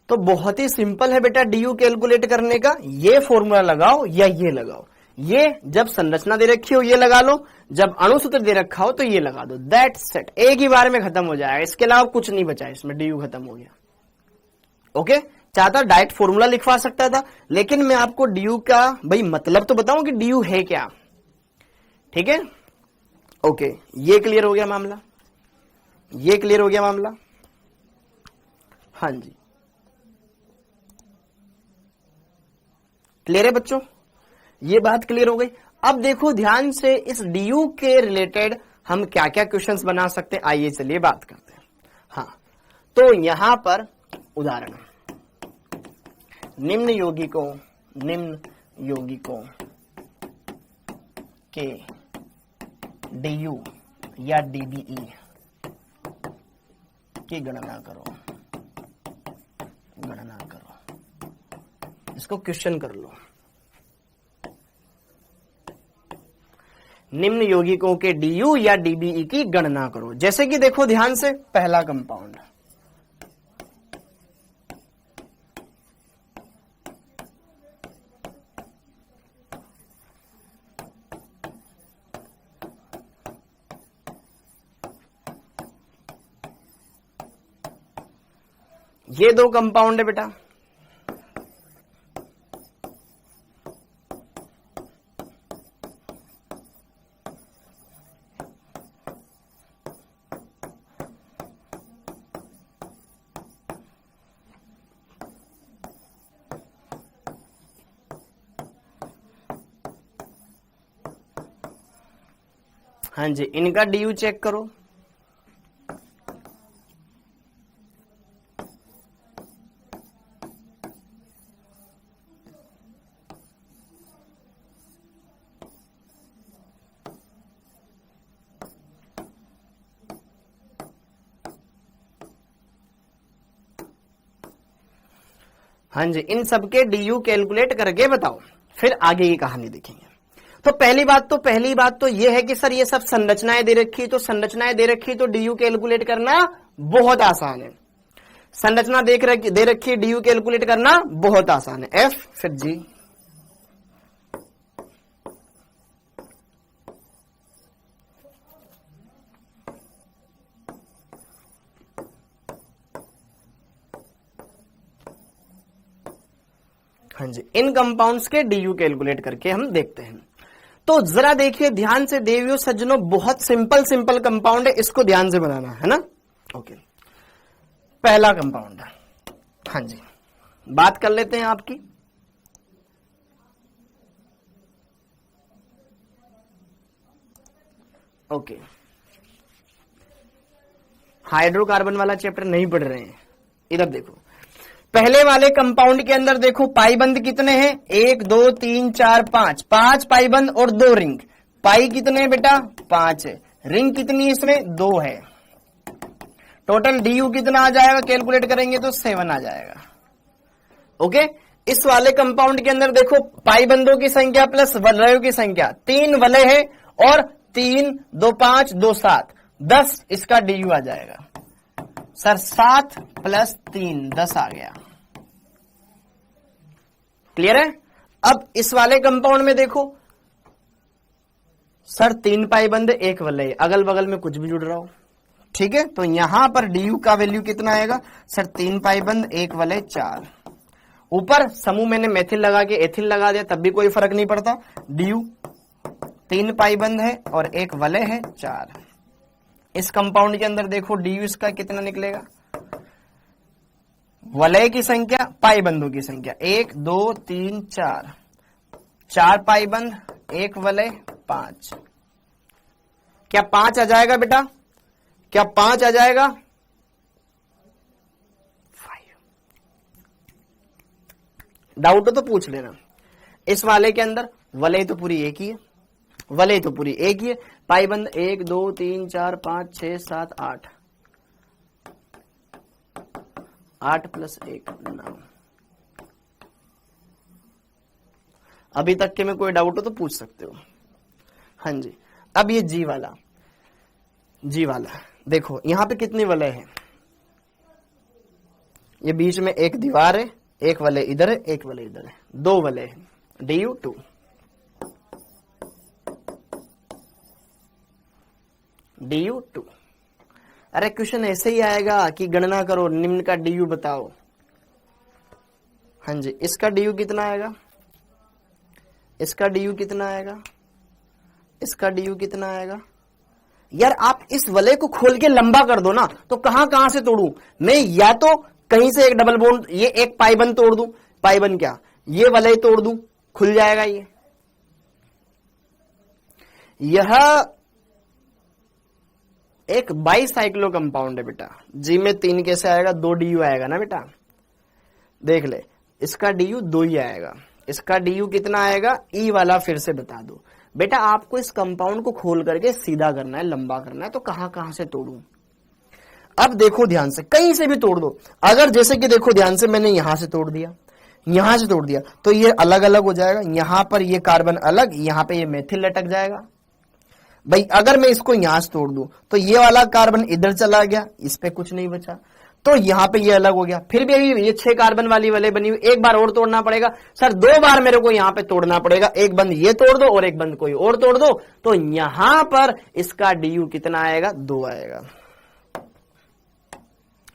तो बहुत ही सिंपल है बेटा डीयू कैलकुलेट करने का। ये फॉर्मूला लगाओ या ये लगाओ, ये जब संरचना दे रखी हो ये लगा लो, जब अणुसूत्र दे रखा हो तो ये लगा दो, दैट्स इट। एक ही बार में खत्म हो जाएगा, इसके अलावा कुछ नहीं बचा, इसमें डीयू खत्म हो गया। ओके, चाहता डायरेक्ट फॉर्मूला लिखवा सकता था, लेकिन मैं आपको डीयू का भाई मतलब तो बताऊं कि डीयू है क्या, ठीक है। ओके, ये क्लियर हो गया मामला, ये क्लियर हो गया मामला। हाँ जी, क्लियर है बच्चों, ये बात क्लियर हो गई। अब देखो ध्यान से, इस डीयू के रिलेटेड हम क्या क्या क्वेश्चंस बना सकते हैं, आइए चलिए बात करते हैं। हाँ, तो यहां पर उदाहरण, निम्न यौगिकों के डीयू या डीबीई की गणना करो, इसको क्वेश्चन कर लो। निम्न यौगिकों के डीयू या डीबीई की गणना करो। जैसे कि देखो ध्यान से, पहला कंपाउंड, ये दो कंपाउंड है बेटा, हाँ जी, इनका डीयू चेक करो। हाँ जी, इन सबके डी कैलकुलेट करके बताओ, फिर आगे की कहानी देखेंगे। तो पहली बात तो ये है कि सर ये सब संरचनाएं दे रखी, तो संरचनाएं दे रखी तो डी कैलकुलेट करना बहुत आसान है। संरचना दे रखी डी कैलकुलेट करना बहुत आसान है। एफ फिर जी, हाँ जी, इन कंपाउंड्स के डी कैलकुलेट करके हम देखते हैं। तो जरा देखिए ध्यान से देवियों सज्जनों, बहुत सिंपल कंपाउंड है, इसको ध्यान से बनाना है ना। ओके, पहला कंपाउंड, हाँ जी, बात कर लेते हैं आपकी। ओके, हाइड्रोकार्बन वाला चैप्टर नहीं पढ़ रहे हैं, इधर देखो। पहले वाले कंपाउंड के अंदर देखो पाईबंद कितने हैं, 1 2 3 4 5, 5 पाईबंद और 2 रिंग। पाई कितने हैं बेटा, 5 है। रिंग कितनी इसमें, 2 है। टोटल डी कितना आ जाएगा, कैलकुलेट करेंगे तो 7 आ जाएगा। ओके, इस वाले कंपाउंड के अंदर देखो पाईबंदों की संख्या प्लस वलयों की संख्या, 3 वलय है और 3 2 5 2 7, 10 इसका डी आ जाएगा। सर 7 प्लस 3 10 आ गया। क्लियर है। अब इस वाले कंपाउंड में देखो सर 3 पाईबंद 1 वलय, अगल बगल में कुछ भी जुड़ रहा हो, ठीक है। तो यहां पर डी का वैल्यू कितना आएगा, सर 3 पाईबंद 1 वलय 4। ऊपर समूह मैंने मेथिल लगा के एथिल लगा दिया तब भी कोई फर्क नहीं पड़ता। डी 3 पाईबंद है और 1 वलय है 4। इस कंपाउंड के अंदर देखो डी इसका कितना निकलेगा, वलय की संख्या पाईबंदों की संख्या 1 2 3 4, 4 पाईबंद 1 वलय 5। क्या 5 आ जाएगा बेटा, क्या 5 आ जाएगा, 5। डाउट हो तो पूछ लेना। इस वाले के अंदर वलय तो पूरी एक ही है, वलय तो पूरी एक ही है। पाईबंद 1 2 3 4 5 6 7 8, 8 प्लस 1 9। अभी तक के में कोई डाउट हो तो पूछ सकते हो। हाँ जी, अब ये जी वाला देखो यहां पे कितने वलय हैं, ये बीच में एक दीवार है, एक वलय इधर है एक वलय इधर है, 2 वलय है, DU 2। DU 2। अरे क्वेश्चन ऐसे ही आएगा कि गणना करो, निम्न का DU बताओ। हाँ जी, इसका DU कितना आएगा, इसका DU कितना आएगा, इसका DU कितना आएगा। यार आप इस वलय को खोल के लंबा कर दो ना, तो कहां से तोड़ू मैं, या तो कहीं से एक डबल बॉन्ड, ये एक पाईबंद तोड़ दूं, पाईबंद क्या ये वलय तोड़ दूं, खुल जाएगा ये। यह एक बाईसाइक्लो कंपाउंड है बेटा। जी में 3 कैसे आएगा, 2 DU आएगा ना बेटा, देख ले इसका DU 2 ही आएगा, इसका DU कितना आएगा, ई वाला फिर से बता दो बेटा। आपको इस कंपाउंड को खोल करके सीधा करना है, लंबा करना है, तो कहां से तोड़ूं। अब देखो ध्यान से, कहीं से भी तोड़ दो। अगर जैसे कि देखो ध्यान से, मैंने यहां से तोड़ दिया, यहां से तोड़ दिया, तो ये अलग अलग हो जाएगा। यहां पर ये कार्बन अलग, यहां पे ये मेथिल लटक जाएगा। भाई अगर मैं इसको यहां से तोड़ दूं तो ये वाला कार्बन इधर चला गया, इस पे कुछ नहीं बचा, तो यहां पे ये अलग हो गया। फिर भी ये 6 कार्बन वाली वलय बनी हुई, एक बार और तोड़ना पड़ेगा। सर 2 बार मेरे को यहां पे तोड़ना पड़ेगा, एक बंद ये तोड़ दो और एक बंद कोई और तोड़ दो, तो यहां पर इसका DU कितना आएगा, 2 आएगा।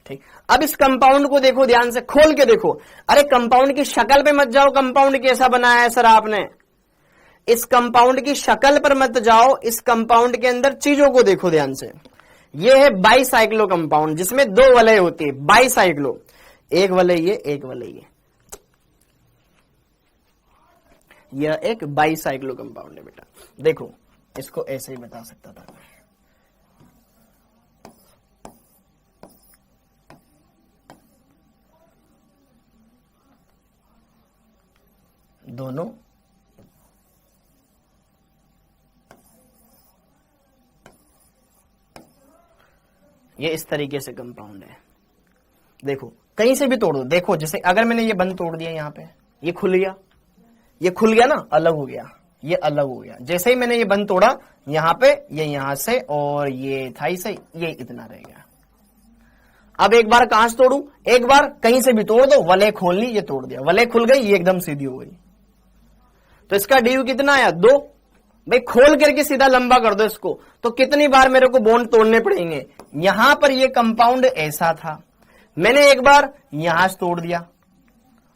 ठीक, अब इस कंपाउंड को देखो ध्यान से, खोल के देखो। अरे कंपाउंड की शक्ल पे मत जाओ, कंपाउंड कैसा बनाया है सर आपने, इस कंपाउंड की शक्ल पर मत जाओ, इस कंपाउंड के अंदर चीजों को देखो ध्यान से। ये है बाईसाइक्लो कंपाउंड जिसमें 2 वलय होती है, बाईसाइक्लो, एक वलय ये एक वलय ये, यह एक बाईसाइक्लो कंपाउंड है बेटा। देखो इसको ऐसे ही बता सकता था मैं, दोनों ये इस तरीके से कंपाउंड है, देखो कहीं से भी तोड़ दो, देखो जैसे अगर मैंने ये बंद तोड़ दिया यहाँ पे, ये खुल गया, ये खुल गया ना, अलग हो गया, ये अलग हो गया। जैसे ही मैंने ये बंद तोड़ा यहाँ पे, ये यहां से और ये थाई से, ये इतना रह गया। अब एक बार कहां से तोड़ू, एक बार कहीं से भी तोड़ दो, वलय खोल ली, ये तोड़ दिया, वलय खुल गई, ये एकदम सीधी हो गई। तो इसका डी कितना आया, 2। भाई खोल करके सीधा लंबा कर दो इसको, तो कितनी बार मेरे को बॉन्ड तोड़ने पड़ेंगे। यहां पर ये कंपाउंड ऐसा था, मैंने एक बार यहां से तोड़ दिया,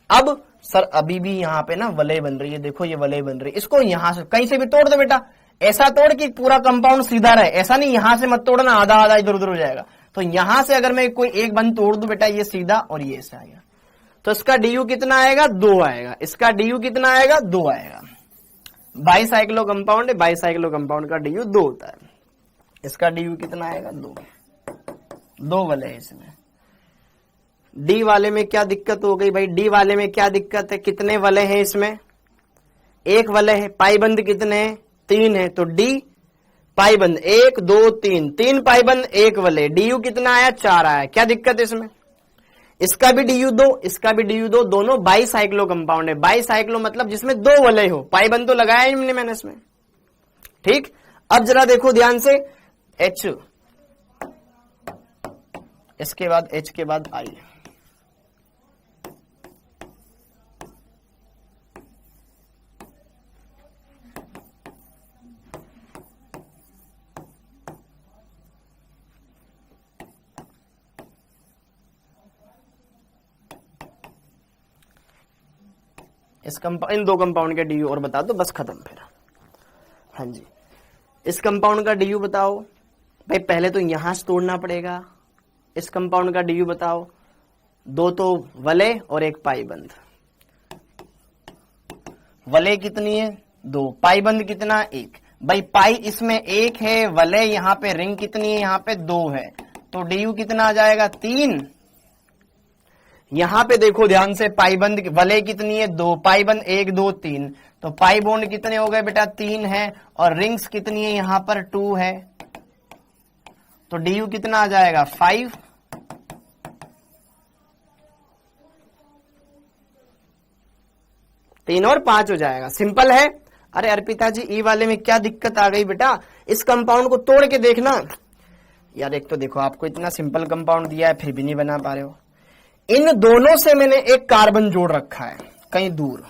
अब सर अभी भी यहां पे ना वलय बन रही है, देखो ये वलय बन रही है, इसको यहां से कहीं से भी तोड़ दो बेटा, ऐसा तोड़ कि पूरा कंपाउंड सीधा रहे, ऐसा नहीं यहां से मत तोड़ना, आधा आधा इधर उधर हो जाएगा। तो यहां से अगर मैं कोई एक बंद तोड़ दूं बेटा, ये सीधा और ये ऐसा आएगा, तो इसका डी कितना आएगा, 2 आएगा। इसका डी कितना आएगा, 2 आएगा। बाईसाइक्लो कंपाउंड है, बाईसाइक्लो कंपाउंड का डी 2 होता है। इसका डी कितना आएगा, 2 वलय है इसमें। डी वाले में क्या दिक्कत हो गई भाई, डी वाले में क्या दिक्कत है, कितने वलय हैं इसमें, 1 वलय है, पाईबंद कितने हैं, 3 है, तो डी पाईबंद 1 2 3, 3 पाईबंद 1 वलय, डी कितना आया, 4 आया। क्या दिक्कत है इसमें, इसका भी डी 2, इसका भी डी 2, दोनों बाईसाइक्लो कंपाउंड है। बाईसाइक्लो मतलब जिसमें 2 वलय हो, पाईबंद तो लगाया ही मैंने इसमें, ठीक। अब जरा देखो ध्यान से, एच, इसके बाद एच के बाद आई, इन 2 कंपाउंड के डी और बता दो, बस खत्म फिर। हाँ जी, इस कंपाउंड का डी बताओ भाई, पहले तो यहां से तोड़ना पड़ेगा। इस कंपाउंड का डी बताओ, 2 तो वलय और 1 पाईबंद। वलय कितनी है, 2, पाईबंद कितना, 1। भाई पाई इसमें 1 है, वलय यहाँ पे रिंग कितनी है, यहाँ पे 2 है, तो डी कितना आ जाएगा, 3। यहां पे देखो ध्यान से, पाईबंद वलय कितनी है, 2, पाईबंद 1 2 3, तो पाई बॉन्ड कितने हो गए बेटा, 3 है, और रिंग्स कितनी है, यहां पर 2 है, तो डी कितना आ जाएगा, 5। तीन और 5 हो जाएगा, सिंपल है। अरे अर्पिता जी ई वाले में क्या दिक्कत आ गई बेटा, इस कंपाउंड को तोड़ के देखना। यार एक तो देखो आपको इतना सिंपल कंपाउंड दिया है, फिर भी नहीं बना पा रहे हो। इन दोनों से मैंने एक कार्बन जोड़ रखा है कहीं दूर,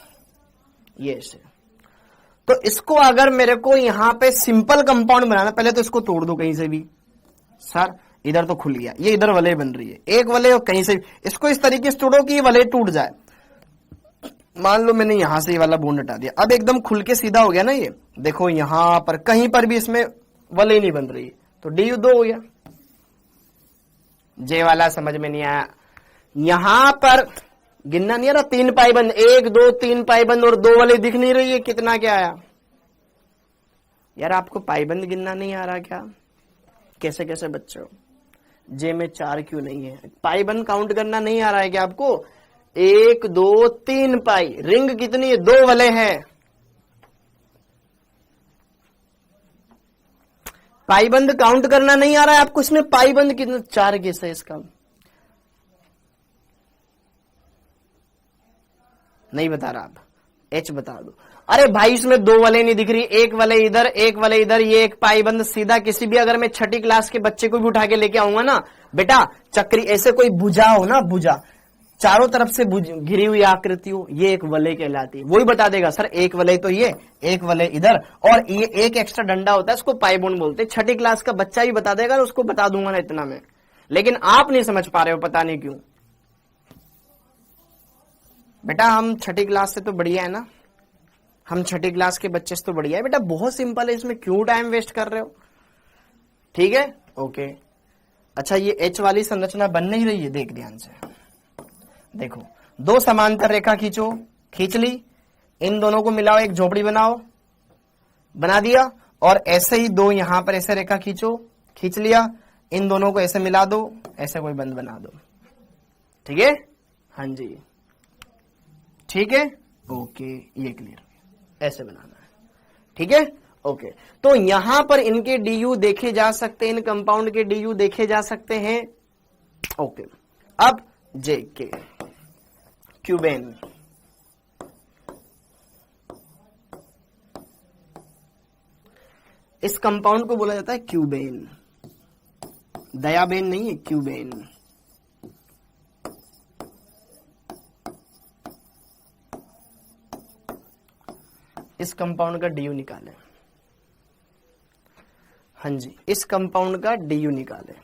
ये से, तो इसको अगर मेरे को यहां पे सिंपल कंपाउंड बनाना, पहले तो इसको तोड़ दो कहीं से भी। सर इधर तो खुल गया, ये इधर वलय बन रही है, एक वलय और कहीं से भी, इसको इस तरीके से तोड़ो कि ये वलय टूट जाए। मान लो मैंने यहां से ये वाला बॉन्ड हटा दिया, अब एकदम खुल के सीधा हो गया ना ये, देखो यहां पर कहीं पर भी इसमें वलय नहीं बन रही, तो डी 2 हो गया। जे वाला समझ में नहीं आया, यहां पर गिनना नहीं आ रहा, 3 पाईबंद, 1 2 3 पाईबंद और 2 वलय दिख नहीं रही है, कितना क्या आया। यार आपको पाईबंद गिनना नहीं आ रहा क्या, कैसे कैसे बच्चे हो, जे में 4 क्यों नहीं है, पाईबंद काउंट करना नहीं आ रहा है क्या आपको, 1 2 3 पाई, रिंग कितनी है, 2 वलय है, पाईबंद काउंट करना नहीं आ रहा है आपको, इसमें पाईबंद कितने, 4 कैसे है इसका, नहीं बता रहा आप, एच बता दो। अरे भाई इसमें 2 वलय नहीं दिख रही, 1 वलय इधर 1 वलय इधर, ये एक पाईबंद सीधा, किसी भी अगर मैं छठी क्लास के बच्चे को भी उठा के लेके आऊंगा ना बेटा, चक्री ऐसे कोई भुजा हो ना, भुजा चारों तरफ से घिरी हुई आकृति हो, ये एक वलय कहलाती है। वही बता देगा सर 1 वलय तो ये, 1 वलय इधर, और ये एक एक्स्ट्रा डंडा होता है, इसको पाईबॉन्ड बोलते हैं। छठी क्लास का बच्चा भी बता देगा, उसको बता दूंगा ना इतना में, लेकिन आप नहीं समझ पा रहे हो, पता नहीं क्यों। बेटा हम छठी क्लास से तो बढ़िया है ना, हम छठी क्लास के बच्चे से तो बढ़िया है बेटा, बहुत सिंपल है, इसमें क्यों टाइम वेस्ट कर रहे हो, ठीक है ओके। अच्छा ये एच वाली संरचना बन नहीं रही है, देख ध्यान से, देखो 2 समांतर रेखा खींचो, खींच ली, इन दोनों को मिलाओ, एक झोपड़ी बनाओ, बना दिया, और ऐसे ही 2 यहां पर ऐसे रेखा खींचो, खींच लिया, इन दोनों को ऐसे मिला दो, ऐसे कोई बंद बना दो, ठीक है, हाँ जी ठीक है ओके, ये क्लियर, ऐसे बनाना है, ठीक है ओके। तो यहां पर इनके डीयू देखे जा सकते हैं, इन कंपाउंड के डीयू देखे जा सकते हैं, ओके। अब JK, क्यूबेन। इस कंपाउंड को बोला जाता है क्यूबेन, दयाबेन नहीं है, क्यूबेन। इस कंपाउंड का DU निकालें। हाँ जी, इस कंपाउंड का DU निकालें।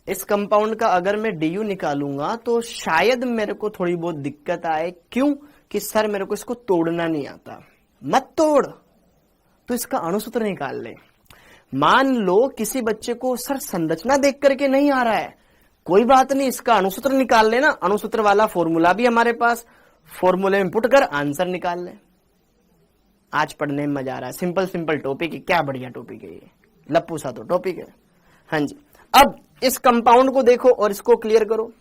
इस कंपाउंड का अगर मैं DU निकालूंगा तो शायद मेरे को थोड़ी बहुत दिक्कत आए। क्यों? कि सर मेरे को इसको तोड़ना नहीं आता। मत तोड़, तो इसका अणुसूत्र निकाल ले। मान लो किसी बच्चे को सर संरचना देख करके नहीं आ रहा है, कोई बात नहीं, इसका अणुसूत्र निकाल लेना। अणुसूत्र वाला फॉर्मूला भी हमारे पास, फॉर्मूले में पुट कर आंसर निकाल ले। आज पढ़ने में मजा आ रहा है, सिंपल सिंपल टॉपिक है, क्या बढ़िया टॉपिक है ये, लप्पू सा तो टॉपिक है। हाँ जी, अब इस कंपाउंड को देखो और इसको क्लियर करो।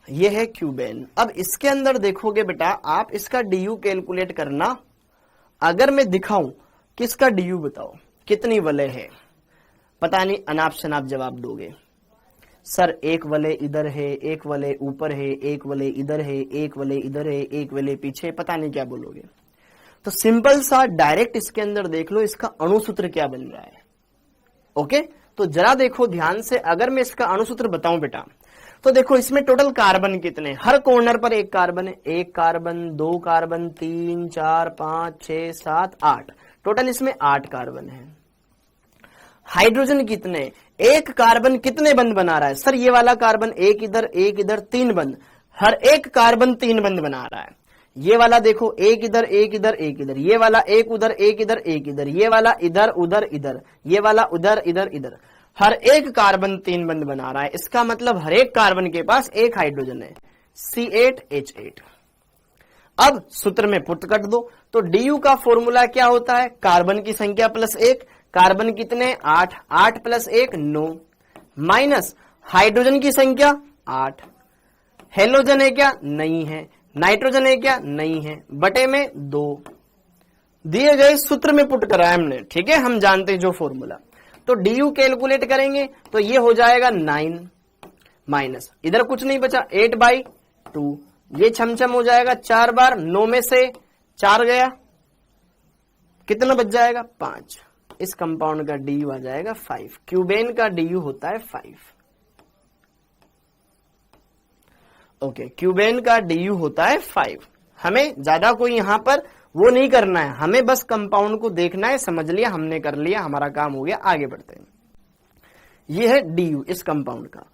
ये है क्यूबेन। अब इसके अंदर देखोगे बेटा आप, इसका DU कैलकुलेट करना। अगर मैं दिखाऊं कि इसका DU बताओ कितनी वलय है, पता नहीं अनाप शनाप जवाब दोगे। सर एक वलय इधर है, एक वलय ऊपर है, एक वलय इधर है, एक वलय इधर है, एक वलय पीछे, पता नहीं क्या बोलोगे। तो सिंपल सा डायरेक्ट इसके अंदर देख लो इसका अणुसूत्र क्या बन रहा है। ओके, तो जरा देखो ध्यान से। अगर मैं इसका अणुसूत्र बताऊं बेटा, तो देखो इसमें टोटल कार्बन कितने, हर कॉर्नर पर एक कार्बन है। एक कार्बन, दो कार्बन, 3, 4, 5, 6, 7, 8, टोटल इसमें 8 कार्बन है। हाइड्रोजन कितने, एक कार्बन कितने बंध बना रहा है? सर ये वाला कार्बन एक इधर 3 बंध, हर एक कार्बन 3 बंध बना रहा है। ये वाला देखो एक इधर एक इधर एक इधर, ये वाला एक उधर एक इधर एक इधर, ये वाला इधर उधर इधर, ये वाला उधर इधर इधर, हर एक कार्बन 3 बंध बना रहा है। इसका मतलब हर एक कार्बन के पास एक हाइड्रोजन है, C8H8। अब सूत्र में पुट कर दो, तो DU का फॉर्मूला क्या होता है? कार्बन की संख्या प्लस 1, कार्बन कितने 8, 8 प्लस 1 9, माइनस हाइड्रोजन की संख्या 8, हेलोजन है क्या? नहीं है। नाइट्रोजन है क्या? नहीं है, बटे में 2। दिए गए सूत्र में पुट करा है हमने, ठीक है, हम जानते हैं जो फॉर्मूला। तो DU कैलकुलेट करेंगे तो ये हो जाएगा 9, माइनस इधर कुछ नहीं बचा 8/2, ये छमछम हो जाएगा 4 बार, 9 में से 4 गया, कितना बच जाएगा 5। इस कंपाउंड का DU आ जाएगा 5। क्यूबेन का DU होता है 5। ओके, क्यूबेन का DU होता है 5। हमें ज्यादा कोई यहां पर वो नहीं करना है, हमें बस कंपाउंड को देखना है। समझ लिया, हमने कर लिया, हमारा काम हो गया, आगे बढ़ते हैं। ये है DU इस कंपाउंड का।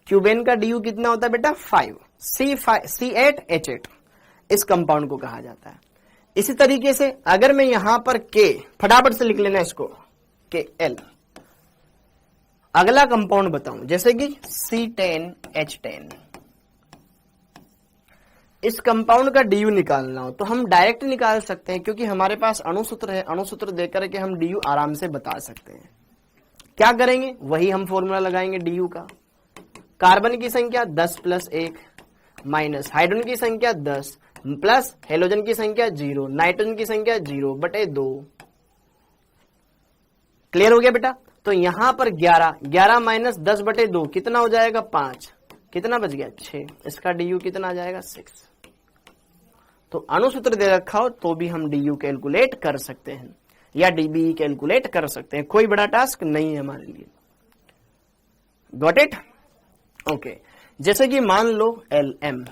क्यूबेन का DU कितना होता है बेटा? 5। C8H8 इस कंपाउंड को कहा जाता है। इसी तरीके से अगर मैं यहां पर K, फटाफट से लिख लेना इसको, KL, अगला कंपाउंड बताऊं जैसे कि C10H10, इस कंपाउंड का DU निकालना हो तो हम डायरेक्ट निकाल सकते हैं, क्योंकि हमारे पास अणुसूत्र है। अणुसूत्र देकर के हम DU आराम से बता सकते हैं। क्या करेंगे? वही हम फॉर्मूला लगाएंगे DU का। कार्बन की संख्या 10 प्लस 1, माइनस हाइड्रोजन की संख्या 10, प्लस हेलोजन की संख्या 0, नाइट्रोजन की संख्या 0 बटे 2। क्लियर हो गया बेटा? तो यहां पर 11 माइनस 10 बटे 2 कितना हो जाएगा? 5। कितना बच गया? 6। इसका DU कितना आ जाएगा? 6। तो अणुसूत्र दे रखा हो तो भी हम DU कैलकुलेट कर सकते हैं या DBE कैलकुलेट कर सकते हैं, कोई बड़ा टास्क नहीं है हमारे लिए। Got it? ओके, जैसे कि मान लो LM,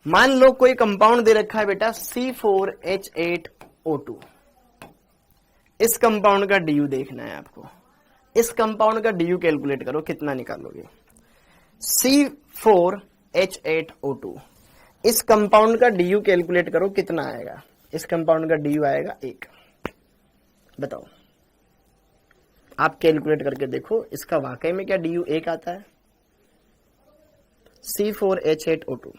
मान लो कोई कंपाउंड दे रखा है बेटा C4H8O2। इस कंपाउंड का DU देखना है आपको। इस कंपाउंड का DU कैलकुलेट करो, कितना निकालोगे? C4H8O2, इस कंपाउंड का DU कैलकुलेट करो, कितना आएगा? इस कंपाउंड का DU आएगा 1। बताओ, आप कैलकुलेट करके देखो, इसका वाकई में क्या DU 1 आता है? C4H8O2।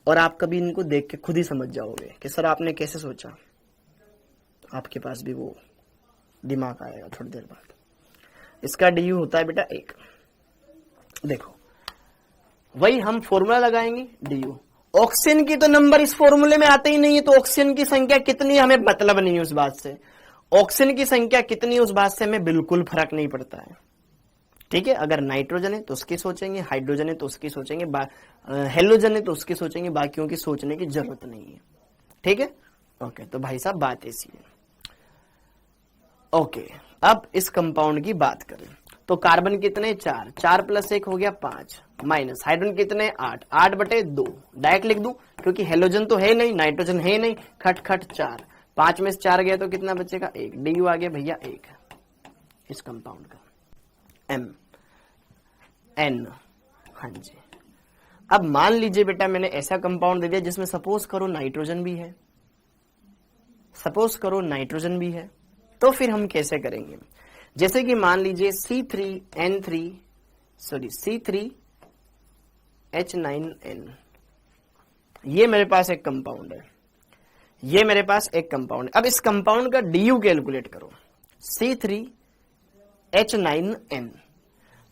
और आप कभी इनको देख के खुद ही समझ जाओगे कि सर आपने कैसे सोचा। आपके पास भी वो दिमाग आएगा थोड़ी देर बाद। इसका DU होता है बेटा 1। देखो, वही हम फॉर्मूला लगाएंगे DU। ऑक्सीजन की तो नंबर इस फॉर्मूले में आते ही नहीं है, तो ऑक्सीजन की संख्या कितनी हमें मतलब नहीं है उस बात से। ऑक्सीजन की संख्या कितनी उस बात से हमें बिल्कुल फर्क नहीं पड़ता है। ठीक है, अगर नाइट्रोजन है तो उसकी सोचेंगे, हाइड्रोजन है तो उसकी सोचेंगे, हेलोजन है तो उसकी सोचेंगे, बाकियों की सोचने की जरूरत नहीं है। ठीक है, ओके। तो भाई साहब बात ऐसी है। ओके, अब इस कंपाउंड की बात करें तो कार्बन कितने 4, 4 + 1 हो गया 5, माइनस हाइड्रोजन कितने 8, 8/2 डायरेक्ट लिख दूं क्योंकि हेलोजन तो है नहीं, नाइट्रोजन है नहीं, खट खट 4, 5 में से 4 गया तो कितना बचेगा 1, DU आ गया भैया 1 इस कंपाउंड का। MN, हाँ जी। अब मान लीजिए बेटा मैंने ऐसा कंपाउंड दे दिया जिसमें सपोज करो नाइट्रोजन भी है, सपोज करो नाइट्रोजन भी है, तो फिर हम कैसे करेंगे? जैसे कि मान लीजिए C3H9N, ये मेरे पास एक कंपाउंड है, ये मेरे पास एक कंपाउंड है। अब इस कंपाउंड का DU कैलकुलेट करो, C3H9N।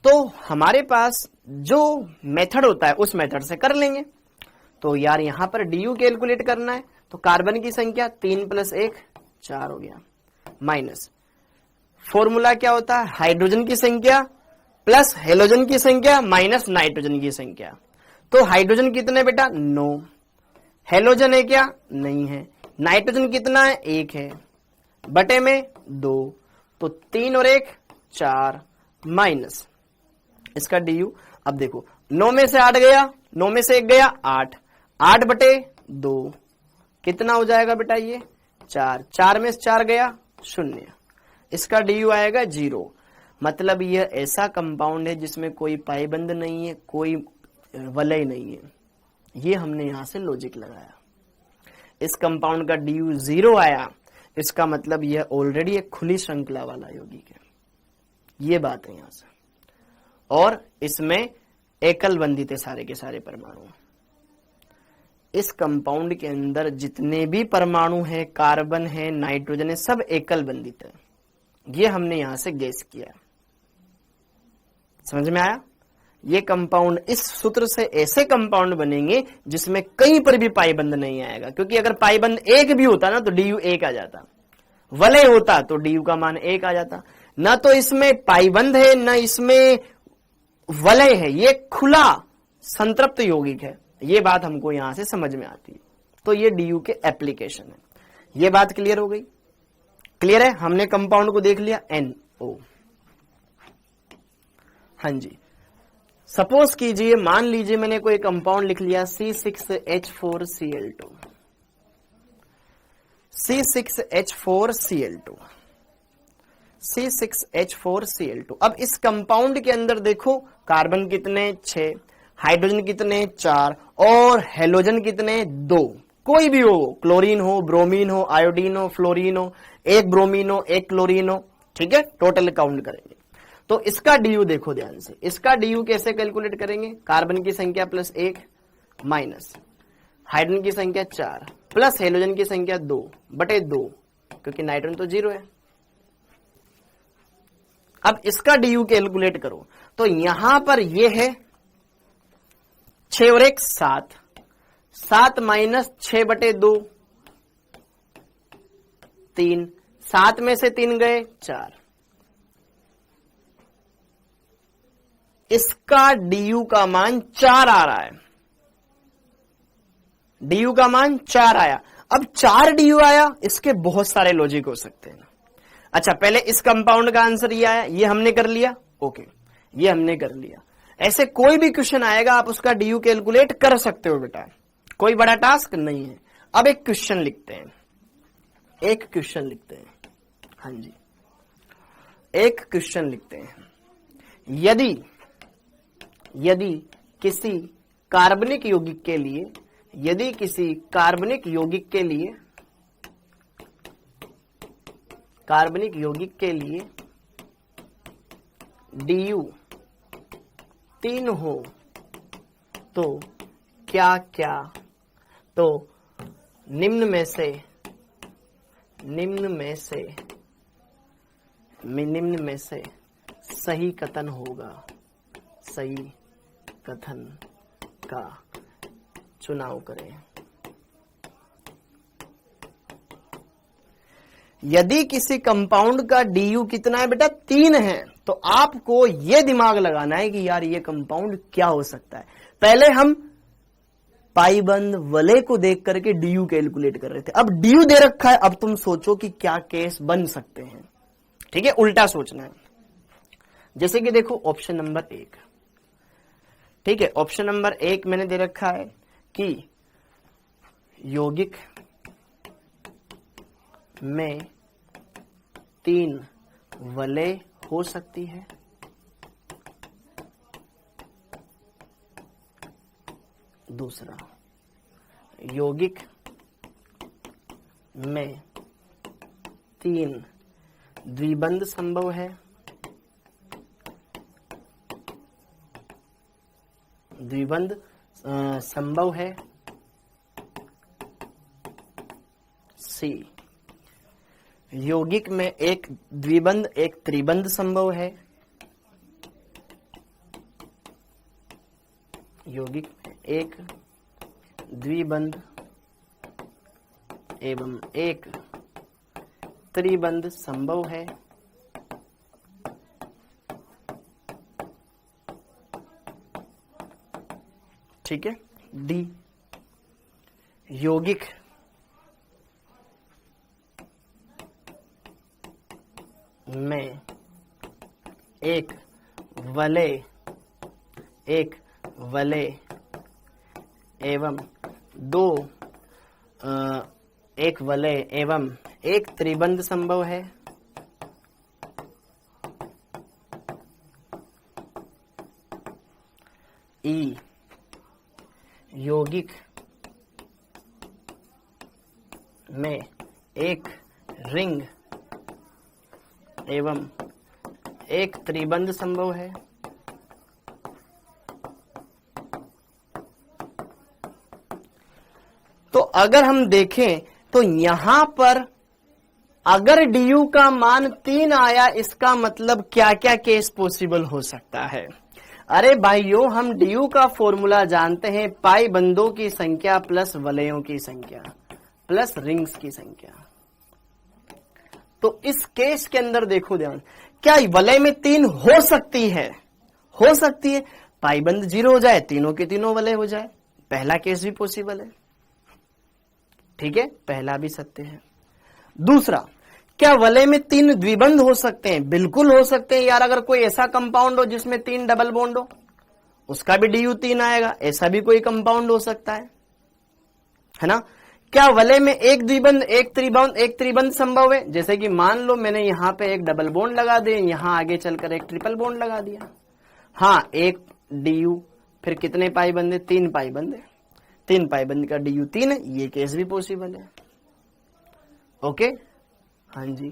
तो हमारे पास जो मेथड होता है उस मेथड से कर लेंगे। तो यार यहां पर DU कैलकुलेट करना है तो कार्बन की संख्या 3 + 1 4 हो गया, माइनस फॉर्मूला क्या होता है, हाइड्रोजन की संख्या प्लस हेलोजन की संख्या माइनस नाइट्रोजन की संख्या। तो हाइड्रोजन कितने बेटा 9, हेलोजन है क्या नहीं है, नाइट्रोजन कितना है 1 है, बटे में 2, तो 3 और 1 4 माइनस इसका DU। अब देखो 9 में से 8 गया, 9 में से 1 गया 8, 8/2 कितना हो जाएगा बेटा ये 4, 4 में से 4 गया 0, इसका DU आएगा 0। मतलब यह ऐसा कंपाउंड है जिसमें कोई पाइबंद नहीं है, कोई वलय नहीं है। ये हमने यहां से लॉजिक लगाया, इस कंपाउंड का DU 0 आया, इसका मतलब यह ऑलरेडी एक खुली श्रृंखला वाला यौगिक है। ये बात है यहां से, और इसमें एकल बंधित है सारे के सारे परमाणु। इस कंपाउंड के अंदर जितने भी परमाणु हैं, कार्बन है, नाइट्रोजन है, सब एकल बंधित है। ये हमने यहां से गेस किया, समझ में आया? ये कंपाउंड, इस सूत्र से ऐसे कंपाउंड बनेंगे जिसमें कहीं पर भी पाइबंद नहीं आएगा, क्योंकि अगर पाइबंद 1 भी होता ना तो DU 1 आ जाता, वलय होता तो DU का मान 1 आ जाता। न तो इसमें पाइबंद है न इसमें वलय है, ये खुला संतृप्त यौगिक है। ये बात हमको यहां से समझ में आती है। तो ये DU के एप्लीकेशन है। ये बात क्लियर हो गई? क्लियर है? हमने कंपाउंड को देख लिया NO। हाँ जी, सपोज कीजिए, मान लीजिए मैंने कोई कंपाउंड लिख लिया C6H4Cl2, C6H4Cl2, C6H4Cl2। अब इस कंपाउंड के अंदर देखो कार्बन कितने 6, हाइड्रोजन कितने 4 और हेलोजन कितने 2। कोई भी हो, क्लोरीन हो, ब्रोमीन हो, आयोडीन हो, फ्लोरीन हो, एक ब्रोमीन हो, एक क्लोरीन हो, ठीक है, टोटल काउंट करेंगे। तो इसका DU देखो ध्यान से, इसका DU कैसे कैलकुलेट करेंगे? कार्बन की संख्या प्लस 1 माइनस हाइड्रोजन की संख्या 4 प्लस हेलोजन की संख्या 2/2, क्योंकि नाइट्रोजन तो 0 है। अब इसका DU कैलकुलेट करो तो यहां पर यह है 6 और 1 7, 7 माइनस 6/2 3, 7 में से 3 गए 4, इसका DU का मान 4 आ रहा है, DU का मान 4 आया। अब 4 DU आया, इसके बहुत सारे लॉजिक हो सकते हैं। अच्छा, पहले इस कंपाउंड का आंसर ये आया, ये हमने कर लिया, ओके, ये हमने कर लिया। ऐसे कोई भी क्वेश्चन आएगा आप उसका DU कैलकुलेट कर सकते हो बेटा, कोई बड़ा टास्क नहीं है। अब एक क्वेश्चन लिखते हैं, एक क्वेश्चन लिखते हैं, हाँ जी, एक क्वेश्चन लिखते हैं। यदि किसी कार्बनिक यौगिक के लिए, यदि किसी कार्बनिक यौगिक के लिए, कार्बनिक यौगिक के लिए DU 3 हो तो क्या क्या, तो निम्न में से सही कथन होगा, सही कथन का चुनाव करें। यदि किसी कंपाउंड का DU कितना है बेटा 3 है, तो आपको ये दिमाग लगाना है कि यार ये कंपाउंड क्या हो सकता है। पहले हम पाईबंद वलय को देख करके डीयू कैलकुलेट कर रहे थे, अब डीयू दे रखा है, अब तुम सोचो कि क्या केस बन सकते हैं। ठीक है, उल्टा सोचना है। जैसे कि देखो ऑप्शन नंबर 1, ठीक है, ऑप्शन नंबर 1 मैंने दे रखा है कि यौगिक में 3 वलय हो सकती है। दूसरा, यौगिक में 3 द्विबंध संभव है। द्विबंध संभव है। सी, यौगिक में एक द्विबंध एक त्रिबंध संभव है। यौगिक में एक द्विबंध एवं एक त्रिबंध संभव है। ठीक है। डी, यौगिक में एक वलय एवं एक वलय एवं एक त्रिबंध संभव है। ई, यौगिक में एक रिंग एवं एक त्रिबंध संभव है। तो अगर हम देखें तो यहां पर अगर डीयू का मान 3 आया, इसका मतलब क्या क्या केस पॉसिबल हो सकता है। अरे भाइयों, हम डीयू का फॉर्मूला जानते हैं, पाई बंदों की संख्या प्लस वलयों की संख्या प्लस रिंग्स की संख्या। तो इस केस के अंदर देखो ध्यान, क्या वलय में 3 हो सकती है? हो सकती है। पाईबंद 0 हो जाए, तीनों के तीनों वलय हो जाए, पहला केस भी पॉसिबल है। ठीक है, पहला भी सत्य है। दूसरा, क्या वलय में 3 द्विबंध हो सकते हैं? बिल्कुल हो सकते हैं यार। अगर कोई ऐसा कंपाउंड हो जिसमें 3 डबल बॉन्ड हो, उसका भी डीयू 3 आएगा। ऐसा भी कोई कंपाउंड हो सकता है ना। क्या वलय में एक द्विबंध एक त्रिबंध संभव है? जैसे कि मान लो मैंने यहां पे एक डबल बॉन्ड लगा दिया, यहां आगे चलकर एक ट्रिपल बॉन्ड लगा दिया। हाँ, एक डीयू, फिर कितने पाईबंद है? 3 पाईबंद है। 3 पाईबंद का डीयू 3 है, ये केस भी पॉसिबल है। ओके, हाँ जी।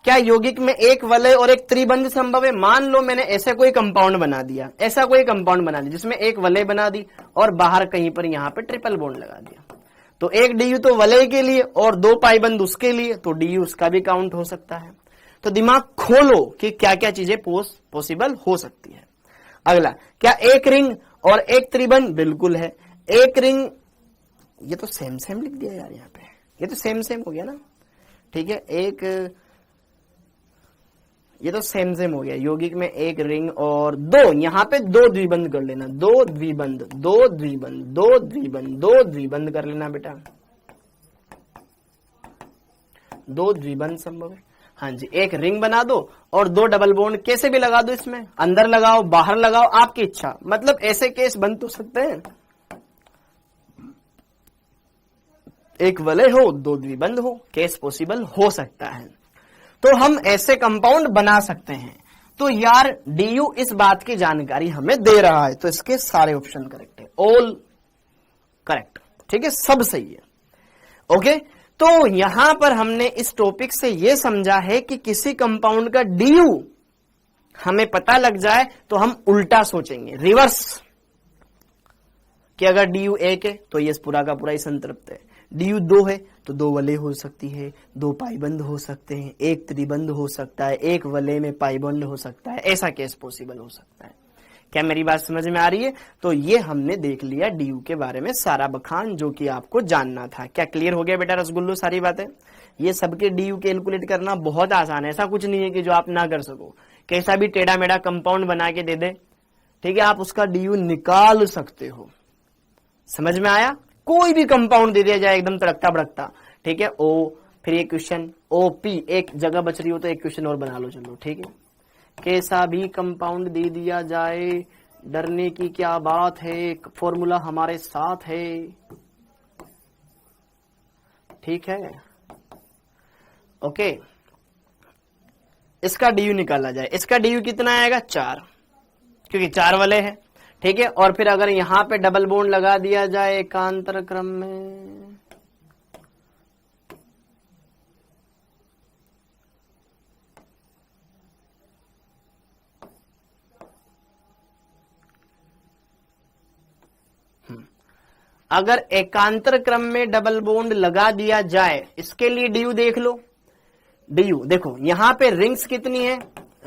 क्या यौगिक में एक वलय और एक त्रिबंध संभव है? मान लो मैंने ऐसे कोई कंपाउंड बना दिया, जिसमें एक वलय बना दी और बाहर कहीं पर यहां पे ट्रिपल बॉन्ड लगा दिया। तो एक डीयू तो वलय के लिए और 2 पाईबंद उसके लिए, तो डीयू उसका भी काउंट हो सकता है। तो दिमाग खोलो कि क्या क्या चीजें पॉसिबल हो सकती है। अगला, क्या एक रिंग और एक त्रिबंध? बिल्कुल है। एक रिंग, ये तो सेम लिख दिया यार यहाँ पे, ये तो सेम हो गया ना। ठीक है, ये तो सेम हो गया। यौगिक में एक रिंग और 2, यहां पे 2 द्विबंध कर लेना। 2 द्विबंध कर लेना बेटा। 2 द्विबंध संभव है। हाँ जी, एक रिंग बना दो और 2 डबल बॉन्ड कैसे भी लगा दो, इसमें अंदर लगाओ बाहर लगाओ, आपकी इच्छा। मतलब ऐसे केस बन तो सकते हैं। एक वलय हो, 2 द्विबंध हो, केस पॉसिबल हो सकता है। तो हम ऐसे कंपाउंड बना सकते हैं। तो यार डीयू इस बात की जानकारी हमें दे रहा है, तो इसके सारे ऑप्शन करेक्ट है, ऑल करेक्ट। ठीक है, सब सही है। ओके, तो यहां पर हमने इस टॉपिक से यह समझा है कि किसी कंपाउंड का डीयू हमें पता लग जाए तो हम उल्टा सोचेंगे, रिवर्स, कि अगर डीयू 1 है तो ये पूरा का पूरा ही संतृप्त है। डीयू 2 है तो 2 वलय हो सकती है, 2 पाईबंद हो सकते हैं, एक त्रिबंध हो सकता है, एक वलय में पाईबंद हो सकता है। ऐसा केस पॉसिबल हो सकता है। क्या मेरी बात समझ में आ रही है? तो ये हमने देख लिया डीयू के बारे में सारा बखान जो कि आपको जानना था। क्या क्लियर हो गया बेटा रसगुल्लो सारी बातें? ये सबके डीयू कैलकुलेट करना बहुत आसान है, ऐसा कुछ नहीं है कि जो आप ना कर सको। कैसा भी टेढ़ा मेढ़ा कंपाउंड बना के दे दे, ठीक है, आप उसका डी यू निकाल सकते हो। समझ में आया? कोई भी कंपाउंड दे दिया जाए एकदम तड़कता भड़कता, ठीक है, ओ, फिर ये क्वेश्चन ओ पी, एक जगह बच रही हो तो एक क्वेश्चन और बना लो, चलो ठीक है। कैसा भी कंपाउंड दे दिया जाए, डरने की क्या बात है, फॉर्मूला हमारे साथ है, ठीक है, ओके। इसका डी यू निकाला जाए, इसका डी यू कितना आएगा 4, क्योंकि 4 वाले हैं, ठीक है। और फिर अगर यहां पे डबल बॉन्ड लगा दिया जाए एकांतर क्रम में, अगर एकांतर क्रम में डबल बॉन्ड लगा दिया जाए, इसके लिए डी यू देख लो। डी यू देखो, यहां पे रिंग्स कितनी है,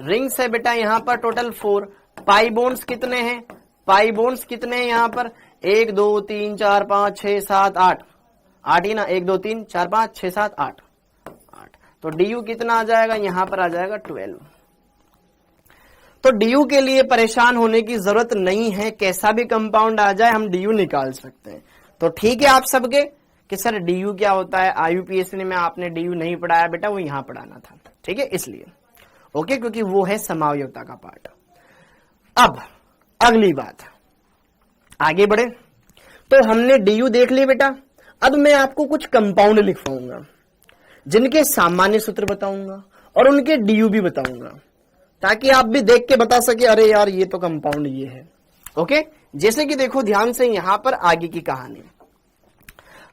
रिंग्स है बेटा यहां पर टोटल 4, पाई बॉन्ड्स कितने हैं, पाई बॉन्ड्स कितने हैं यहां पर 1 2 3 4 5 6 7 8, 8 ही ना, 1 2 3 4 5 6 7 8, तो डी यू कितना आ जाएगा, यहां पर आ जाएगा 12। तो डी यू के लिए परेशान होने की जरूरत नहीं है, कैसा भी कंपाउंड आ जाए हम डी यू निकाल सकते हैं। तो ठीक है आप सबके कि सर डी यू क्या होता है, आईयूपीएससी में आपने डी यू नहीं पढ़ाया बेटा, वो यहां पढ़ाना था, ठीक है, इसलिए ओके, क्योंकि वो है समावयवता का पार्ट। अब अगली बात, आगे बढ़े, तो हमने डी यू देख लिया बेटा। अब मैं आपको कुछ कंपाउंड लिखवाऊंगा जिनके सामान्य सूत्र बताऊंगा और उनके डी यू भी बताऊंगा, ताकि आप भी देख के बता सके अरे यार ये तो कंपाउंड ये है, ओके। जैसे कि देखो ध्यान से यहां पर आगे की कहानी,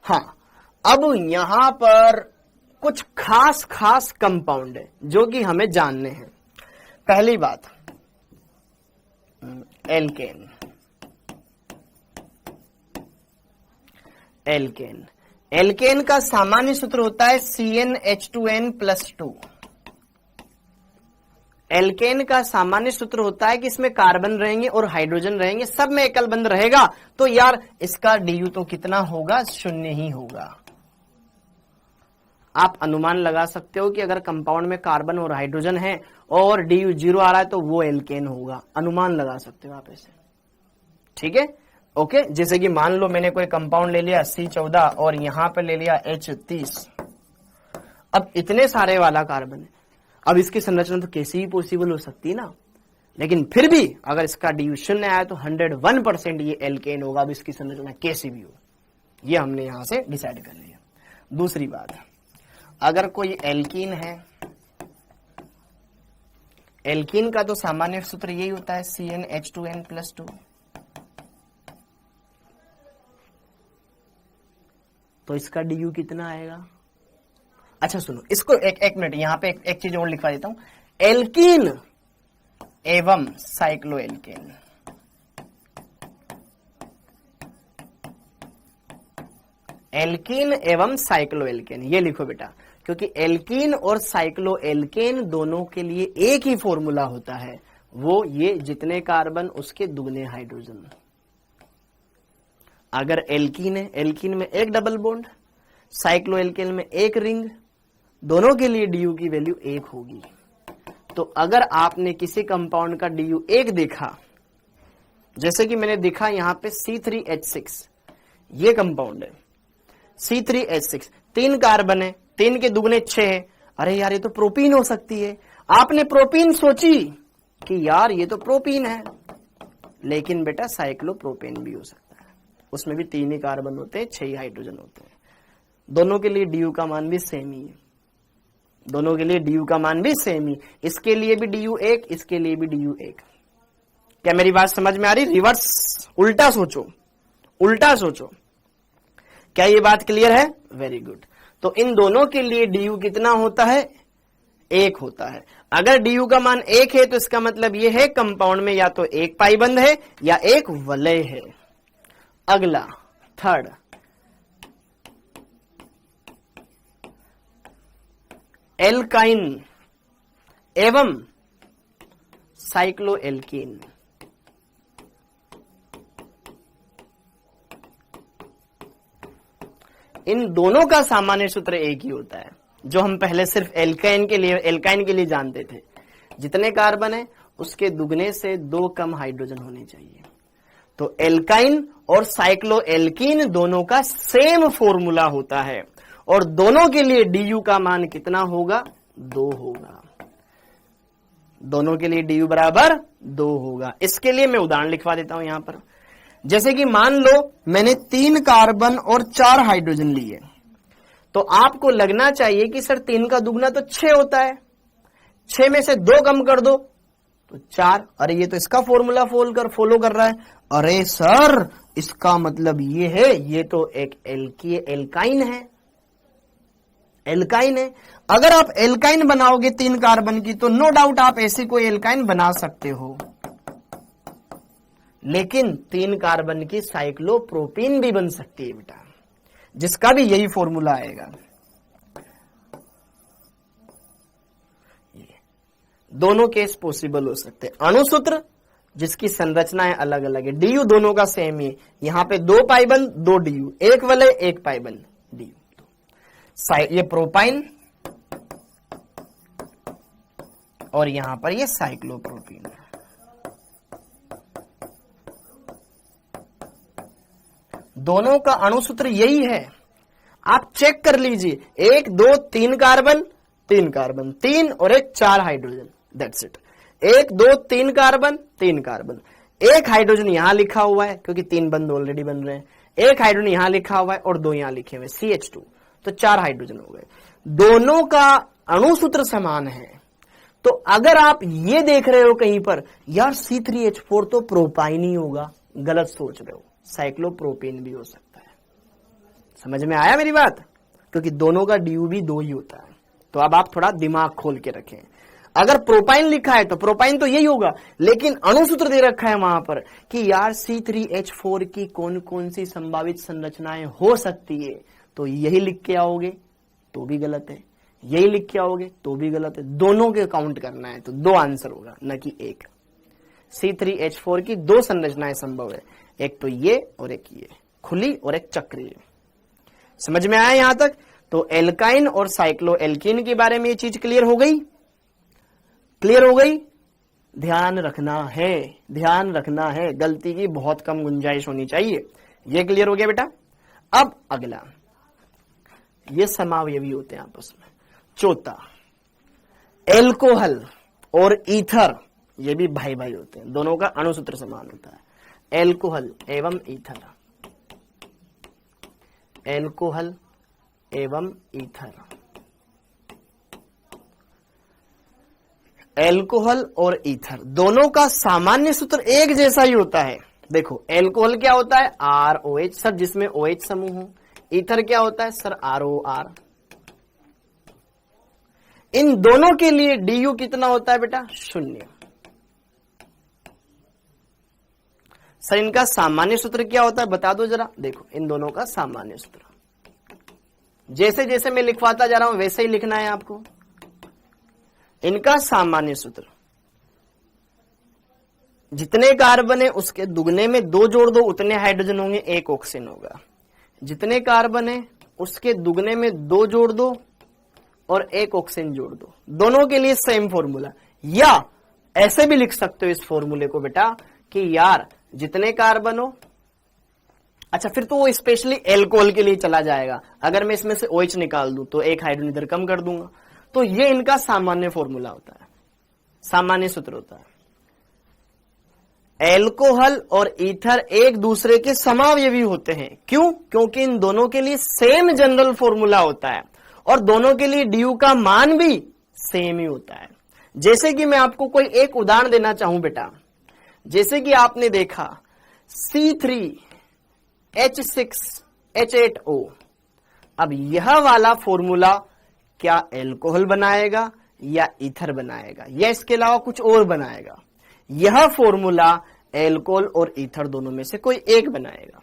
हाँ, अब यहां पर कुछ खास खास कंपाउंड है जो कि हमें जानने हैं। पहली बात, एल्केन, एल्केन, एल्केन का सामान्य सूत्र होता है CnH2n+2। एल्केन का सामान्य सूत्र होता है कि इसमें कार्बन रहेंगे और हाइड्रोजन रहेंगे, सब में एकल बंध रहेगा, तो यार इसका डी यू तो कितना होगा, 0 ही होगा। आप अनुमान लगा सकते हो कि अगर कंपाउंड में कार्बन और हाइड्रोजन है और डी यू 0 आ रहा है तो वो एल्केन होगा, अनुमान लगा सकते हो आप ऐसे, ठीक है, ओके। जैसे कि मान लो मैंने कोई कंपाउंड ले लिया C14 और यहां पे ले लिया H30, अब इतने सारे वाला कार्बन है, अब इसकी संरचना तो कैसे ही पॉसिबल हो सकती है ना, लेकिन फिर भी अगर इसका डी यू 0 आया तो 101% ये एल्केन होगा। अब इसकी संरचना कैसी भी हो, ये हमने यहां से डिसाइड कर लिया। दूसरी बात, अगर कोई एल्कीन है, एल्कीन का तो सामान्य सूत्र यही होता है CnH2n+2। तो इसका डी यू कितना आएगा, अच्छा सुनो इसको एक मिनट यहां पे एक चीज और लिखवा देता हूं, एल्कीन एवं साइक्लोएल्केन, एल्कीन एवं साइक्लोएल्केन, ये लिखो बेटा, क्योंकि एल्कीन और साइक्लोएल्केन दोनों के लिए एक ही फॉर्मूला होता है, वो ये जितने कार्बन उसके दुगने हाइड्रोजन। अगर एल्कीन है, एल्कीन में एक डबल बॉन्ड, साइक्लोएल्केन में एक रिंग, दोनों के लिए डी यू की वैल्यू 1 होगी। तो अगर आपने किसी कंपाउंड का डी यू 1 देखा, जैसे कि मैंने देखा यहां पे C3H6, ये कंपाउंड है C3H6, 3 कार्बन है, 3 के दुगने 6 है, अरे यार ये तो प्रोपीन हो सकती है। आपने प्रोपीन सोची कि यार ये तो प्रोपीन है, लेकिन बेटा साइक्लोप्रोपेन भी हो सकता है, उसमें भी 3 ही कार्बन होते हैं, 6 ही हाइड्रोजन होते हैं। दोनों के लिए डी यू का मान भी सेम ही है, दोनों के लिए डी यू का मान भी सेम ही, इसके लिए भी डी यू 1, इसके लिए भी डी यू 1। क्या मेरी बात समझ में आ रही? रिवर्स, उल्टा सोचो, उल्टा सोचो। क्या ये बात क्लियर है? Very good. तो इन दोनों के लिए डी यू कितना होता है? 1 होता है। अगर डी यू का मान 1 है तो इसका मतलब यह है कंपाउंड में या तो एक पाई बंध है या एक वलय है। अगला थर्ड, एल्काइन एवं साइक्लोएल्कीन। इन दोनों का सामान्य सूत्र एक ही होता है, जो हम पहले सिर्फ एल्काइन के लिए जानते थे। जितने कार्बन है उसके दुगने से 2 कम हाइड्रोजन होने चाहिए। तो एल्काइन और साइक्लो एल्कीन दोनों का सेम फॉर्मूला होता है और दोनों के लिए du का मान कितना होगा? 2 होगा। दोनों के लिए du बराबर 2 होगा। इसके लिए मैं उदाहरण लिखवा देता हूं यहां पर। जैसे कि मान लो मैंने 3 कार्बन और 4 हाइड्रोजन लिए, तो आपको लगना चाहिए कि सर 3 का दुगना तो 6 होता है, 6 में से 2 कम कर दो तो 4। अरे ये तो इसका फॉर्मूला फॉलो कर रहा है। अरे सर इसका मतलब ये है, ये तो एक एल्काइन है, एल्काइन है। अगर आप एल्काइन बनाओगे 3 कार्बन की तो नो डाउट आप ऐसी कोई एल्काइन बना सकते हो, लेकिन 3 कार्बन की साइक्लोप्रोपीन भी बन सकती है बेटा, जिसका भी यही फॉर्मूला आएगा। दोनों केस पॉसिबल हो सकते हैं। अणुसूत्र जिसकी संरचनाएं अलग अलग है, डीयू दोनों का सेम ही, यहां पे 2 पाई बंद 2 डीयू, 1 वलय 1 पाई बंद डीयू। ये प्रोपाइन और यहां पर ये साइक्लोप्रोपीन है। दोनों का अणुसूत्र यही है, आप चेक कर लीजिए। 1 2 3 कार्बन 3 कार्बन, 3 और 1 4 hydrogen, that's it. 1 2 3 carbon 3 carbon, 1 hydrogen यहां लिखा हुआ है क्योंकि 3 बंद ऑलरेडी बन रहे हैं, 1 हाइड्रोजन यहां लिखा हुआ है और 2 यहां लिखे हुए CH2, तो 4 हाइड्रोजन हो गए। दोनों का अणुसूत्र समान है। तो अगर आप ये देख रहे हो कहीं पर यार C3H4 तो प्रोपाइन ही होगा, गलत सोच रहे हो, साइक्लोप्रोपेन भी हो सकता है। समझ में आया मेरी बात? क्योंकि दोनों का DU भी 2 ही होता है। तो अब आप थोड़ा दिमाग खोल के रखें। अगर प्रोपाइन लिखा है तो प्रोपाइन तो यही होगा, लेकिन अणुसूत्र दे रखा है वहां पर कि यार C3H4 की कौन कौन सी संभावित संरचनाएं हो सकती है, तो यही लिख के आओगे तो भी गलत है, यही लिख के आओगे तो भी गलत है। दोनों के काउंट करना है तो 2 आंसर होगा, न कि 1। C3H4 की 2 संरचनाएं संभव है, एक तो ये और एक ये, खुली और एक चक्रीय। समझ में आया यहां तक? तो एल्काइन और साइक्लो एल्कीन के बारे में ये चीज क्लियर हो गई? क्लियर हो गई? ध्यान रखना है, ध्यान रखना है, गलती की बहुत कम गुंजाइश होनी चाहिए। ये क्लियर हो गया बेटा? अब अगला, ये समावयवी होते हैं आपस में। चौथा, एल्कोहल और ईथर, ये भी भाई भाई होते हैं, दोनों का अणुसूत्र समान होता है। एल्कोहल एवं ईथर, एल्कोहल एवं ईथर, एल्कोहल और ईथर दोनों का सामान्य सूत्र एक जैसा ही होता है। देखो एल्कोहल क्या होता है? ROH सर, जिसमें OH समूह हो। ईथर क्या होता है सर? ROR। इन दोनों के लिए DU कितना होता है बेटा? 0। सर इनका सामान्य सूत्र क्या होता है बता दो जरा। देखो इन दोनों का सामान्य सूत्र जैसे जैसे मैं लिखवाता जा रहा हूं वैसे ही लिखना है आपको। इनका सामान्य सूत्र, जितने कार्बन है उसके दुगने में 2 जोड़ दो, उतने हाइड्रोजन होंगे, 1 ऑक्सीजन होगा। जितने कार्बन है उसके दुगने में 2 जोड़ दो और 1 ऑक्सीजन जोड़ दो। दोनों के लिए सेम फॉर्मूला, या ऐसे भी लिख सकते हो इस फॉर्मूले को बेटा कि यार जितने कार्बन हो, अच्छा फिर तो वो स्पेशली एल्कोहल के लिए चला जाएगा। अगर मैं इसमें से OH निकाल दूं तो 1 हाइड्रोजन इधर कम कर दूंगा। तो ये इनका सामान्य फॉर्मूला होता है, सामान्य सूत्र होता है। एल्कोहल और ईथर एक दूसरे के समावयवी होते हैं। क्यों? क्योंकि इन दोनों के लिए सेम जनरल फॉर्मूला होता है और दोनों के लिए DU का मान भी सेम ही होता है। जैसे कि मैं आपको कोई एक उदाहरण देना चाहूं बेटा, जैसे कि आपने देखा C3H6H8O। अब यह वाला फॉर्मूला क्या एल्कोहल बनाएगा या ईथर बनाएगा या इसके अलावा कुछ और बनाएगा? यह फॉर्मूला एल्कोहल और ईथर दोनों में से कोई एक बनाएगा।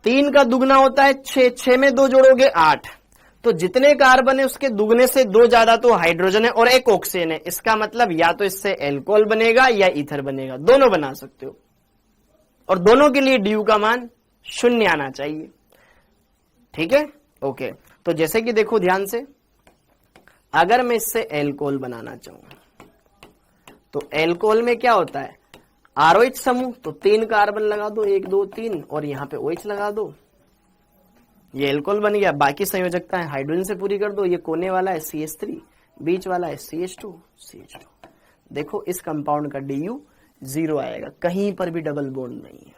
3 का दुगना होता है 6, 6 में 2 जोड़ोगे 8, तो जितने कार्बन है उसके दुगने से 2 ज्यादा तो हाइड्रोजन है और 1 ऑक्सीजन है। इसका मतलब या तो इससे एल्कोहल बनेगा या ईथर बनेगा, दोनों बना सकते हो। और दोनों के लिए DU का मान 0 आना चाहिए। ठीक है, ओके। तो जैसे कि देखो ध्यान से, अगर मैं इससे एल्कोहल बनाना चाहूं तो एल्कोहल में क्या होता है, आरओएच समूह, तो 3 कार्बन लगा दो, 1 2 3, और यहां पे OH लगा दो, ये एल्कोहल बन गया। बाकी संयोजकता है हाइड्रोजन से पूरी कर दो। ये कोने वाला है CH3, बीच वाला है CH2। देखो इस कंपाउंड का DU 0 आएगा, कहीं पर भी डबल बॉन्ड नहीं है।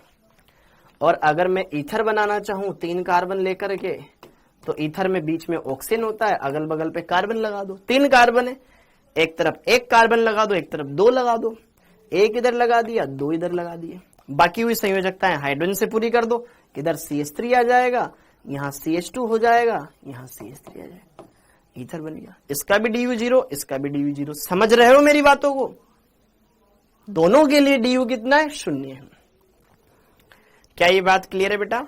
और अगर मैं ईथर बनाना चाहूं 3 कार्बन लेकर के, तो ईथर में बीच में ऑक्सीजन होता है, अगल बगल पे कार्बन लगा दो। 3 कार्बन है, एक तरफ 1 कार्बन लगा दो, एक तरफ 2 लगा दो, 1 इधर लगा दिया, 2 इधर लगा दिए। बाकी हुई संयोजकताएं हाइड्रोजन से पूरी कर दो, इधर CH3 आ जाएगा, यहाँ CH2 हो जाएगा, यहाँ CH3 आ जाएगा, ईथर बन गया। इसका भी DU 0, इसका भी DU 0। समझ रहे हो मेरी बातों को? दोनों के लिए DU कितना है, 0 है। क्या ये बात क्लियर है बेटा?